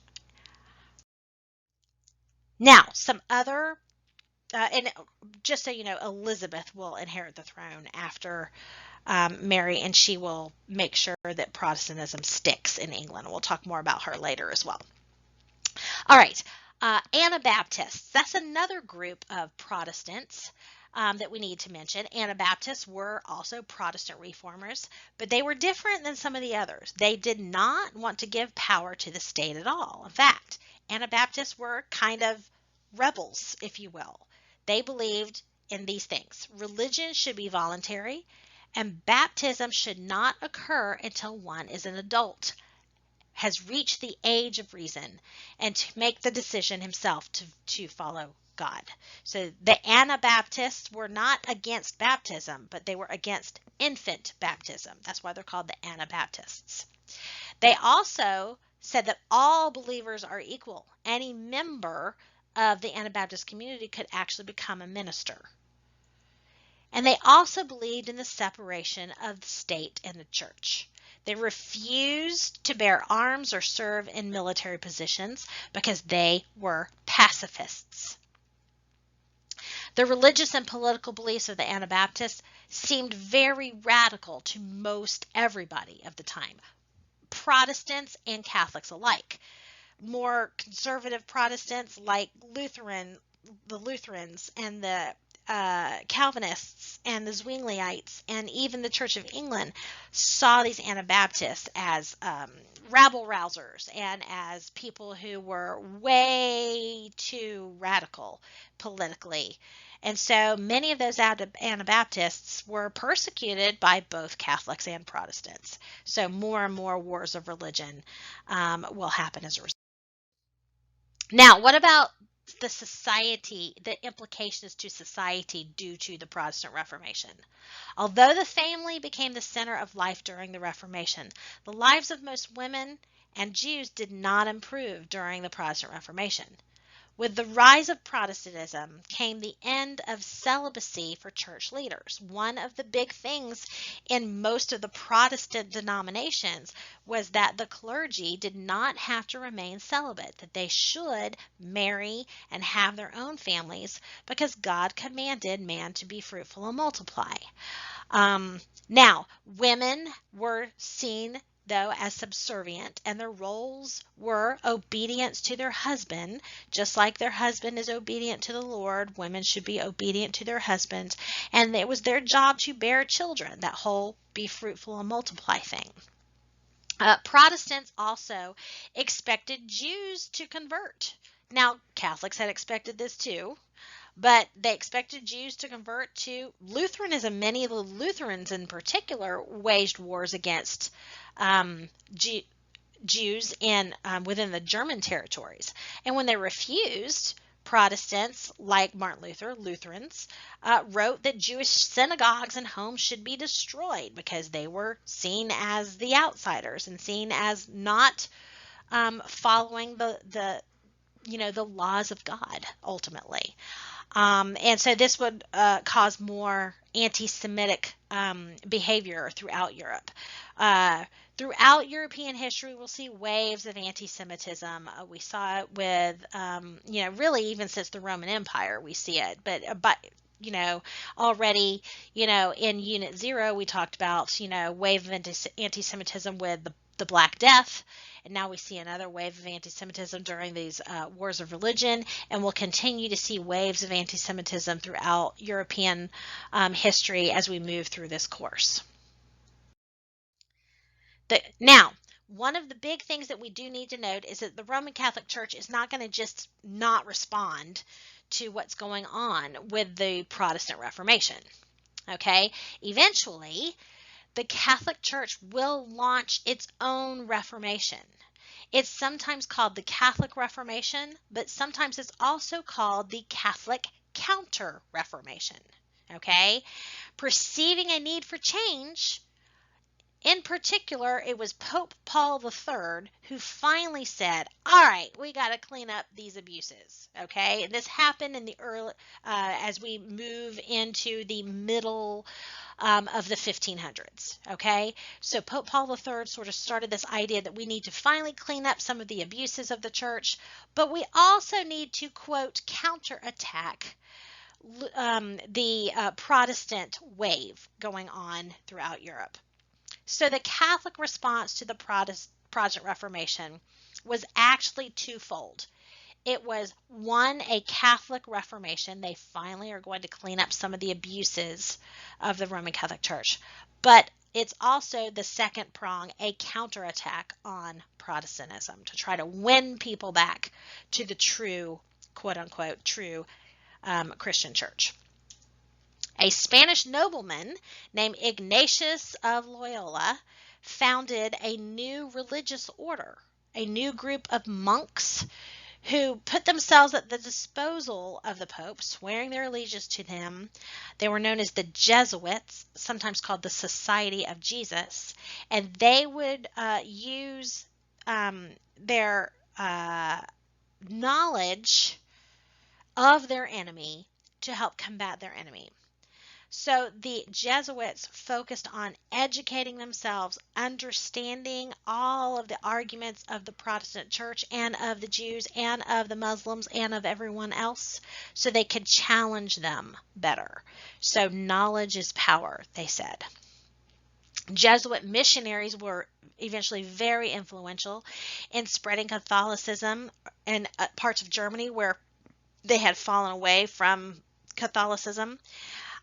Now, some other and just so you know, Elizabeth will inherit the throne after Mary, and she will make sure that Protestantism sticks in England. We'll talk more about her later as well. All right, Anabaptists. That's another group of Protestants that we need to mention. Anabaptists were also Protestant reformers, but they were different than some of the others. They did not want to give power to the state at all. In fact, Anabaptists were kind of rebels, if you will. They believed in these things. Religion should be voluntary, and baptism should not occur until one is an adult, has reached the age of reason, and to make the decision himself to follow God. So the Anabaptists were not against baptism, but they were against infant baptism. That's why they're called the Anabaptists. They also said that all believers are equal. Any member of the Anabaptist community could actually become a minister. And they also believed in the separation of the state and the church. They refused to bear arms or serve in military positions because they were pacifists. The religious and political beliefs of the Anabaptists seemed very radical to most everybody of the time, Protestants and Catholics alike. More conservative Protestants like the Lutherans and the Calvinists and the Zwingliites and even the Church of England saw these Anabaptists as rabble-rousers and as people who were way too radical politically. And so many of those Anabaptists were persecuted by both Catholics and Protestants. So more and more wars of religion will happen as a result. Now, what about the society, the implications to society due to the Protestant Reformation? Although the family became the center of life during the Reformation, the lives of most women and Jews did not improve during the Protestant Reformation. With the rise of Protestantism came the end of celibacy for church leaders. One of the big things in most of the Protestant denominations was that the clergy did not have to remain celibate, that they should marry and have their own families because God commanded man to be fruitful and multiply. Now, women were seen though as subservient, and their roles were obedience to their husband. Just like their husband is obedient to the Lord, women should be obedient to their husbands, and it was their job to bear children, that whole be fruitful and multiply thing. Protestants also expected Jews to convert. Now, Catholics had expected this too, but they expected Jews to convert to Lutheranism. Many of the Lutherans in particular waged wars against Jews within the German territories. And when they refused, Protestants like Martin Luther, Lutherans, wrote that Jewish synagogues and homes should be destroyed because they were seen as the outsiders and seen as not following the laws of God ultimately. And so this would cause more anti-Semitic behavior throughout Europe. Throughout European history, we'll see waves of anti-Semitism. We saw it with, really even since the Roman Empire, we see it. But already, in Unit 0, we talked about, wave of anti-Semitism with the Black Death. And now we see another wave of anti-Semitism during these wars of religion, and we'll continue to see waves of anti-Semitism throughout European history as we move through this course. Now, one of the big things that we do need to note is that the Roman Catholic Church is not going to just not respond to what's going on with the Protestant Reformation. Okay? Eventually, the Catholic Church will launch its own Reformation. It's sometimes called the Catholic Reformation, but sometimes it's also called the Catholic Counter-Reformation. Okay? Perceiving a need for change, in particular, it was Pope Paul III who finally said, all right, we got to clean up these abuses, okay? And this happened in the early, as we move into the middle of the 1500s, okay? So Pope Paul III sort of started this idea that we need to finally clean up some of the abuses of the church, but we also need to, quote, counterattack the Protestant wave going on throughout Europe. So the Catholic response to the Protestant Reformation was actually twofold. It was, one, a Catholic Reformation. They finally are going to clean up some of the abuses of the Roman Catholic Church. But it's also the second prong, a counterattack on Protestantism to try to win people back to the true quote-unquote true Christian church. A Spanish nobleman named Ignatius of Loyola founded a new religious order, a new group of monks who put themselves at the disposal of the Pope, swearing their allegiance to him. They were known as the Jesuits, sometimes called the Society of Jesus, and they would use their knowledge of their enemy to help combat their enemy. So the Jesuits focused on educating themselves, understanding all of the arguments of the Protestant Church and of the Jews and of the Muslims and of everyone else, so they could challenge them better. So knowledge is power, they said. Jesuit missionaries were eventually very influential in spreading Catholicism in parts of Germany where they had fallen away from Catholicism.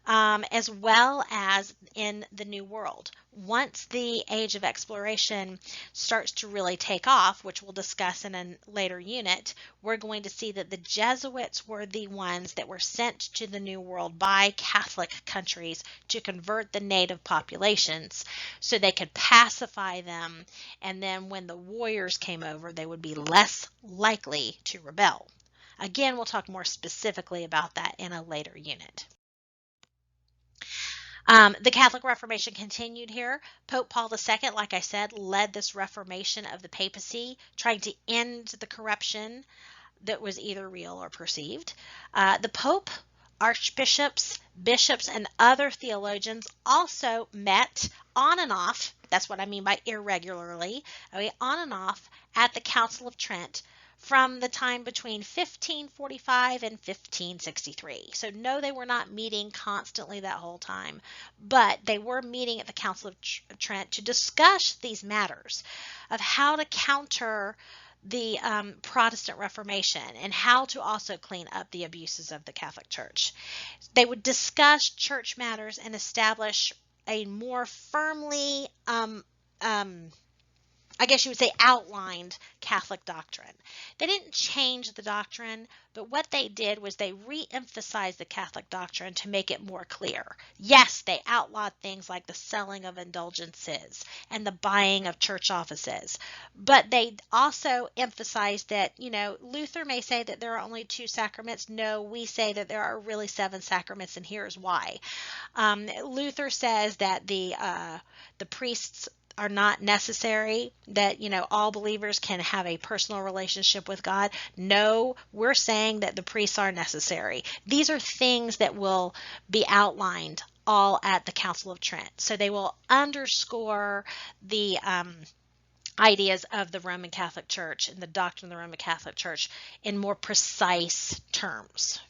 As well as in the New World. Once the age of exploration starts to really take off, which we'll discuss in a later unit, we're going to see that the Jesuits were the ones that were sent to the New World by Catholic countries to convert the native populations so they could pacify them, and then when the warriors came over, they would be less likely to rebel. Again, we'll talk more specifically about that in a later unit. The Catholic Reformation continued here. Pope Paul II, like I said, led this reformation of the papacy, trying to end the corruption that was either real or perceived. The Pope, archbishops, bishops, and other theologians also met on and off. That's what I mean by irregularly. On and off at the Council of Trent from the time between 1545 and 1563. So no, they were not meeting constantly that whole time, but they were meeting at the Council of Trent to discuss these matters of how to counter the Protestant Reformation and how to also clean up the abuses of the Catholic Church. They would discuss church matters and establish a more firmly I guess you would say outlined Catholic doctrine. They didn't change the doctrine, but what they did was they re-emphasized the Catholic doctrine to make it more clear. Yes, they outlawed things like the selling of indulgences and the buying of church offices, but they also emphasized that, Luther may say that there are only 2 sacraments. No, we say that there are really 7 sacraments, and here's why. Luther says that the priests are not necessary, that, all believers can have a personal relationship with God. No, we're saying that the priests are necessary. These are things that will be outlined all at the Council of Trent. So they will underscore the ideas of the Roman Catholic Church and the doctrine of the Roman Catholic Church in more precise terms.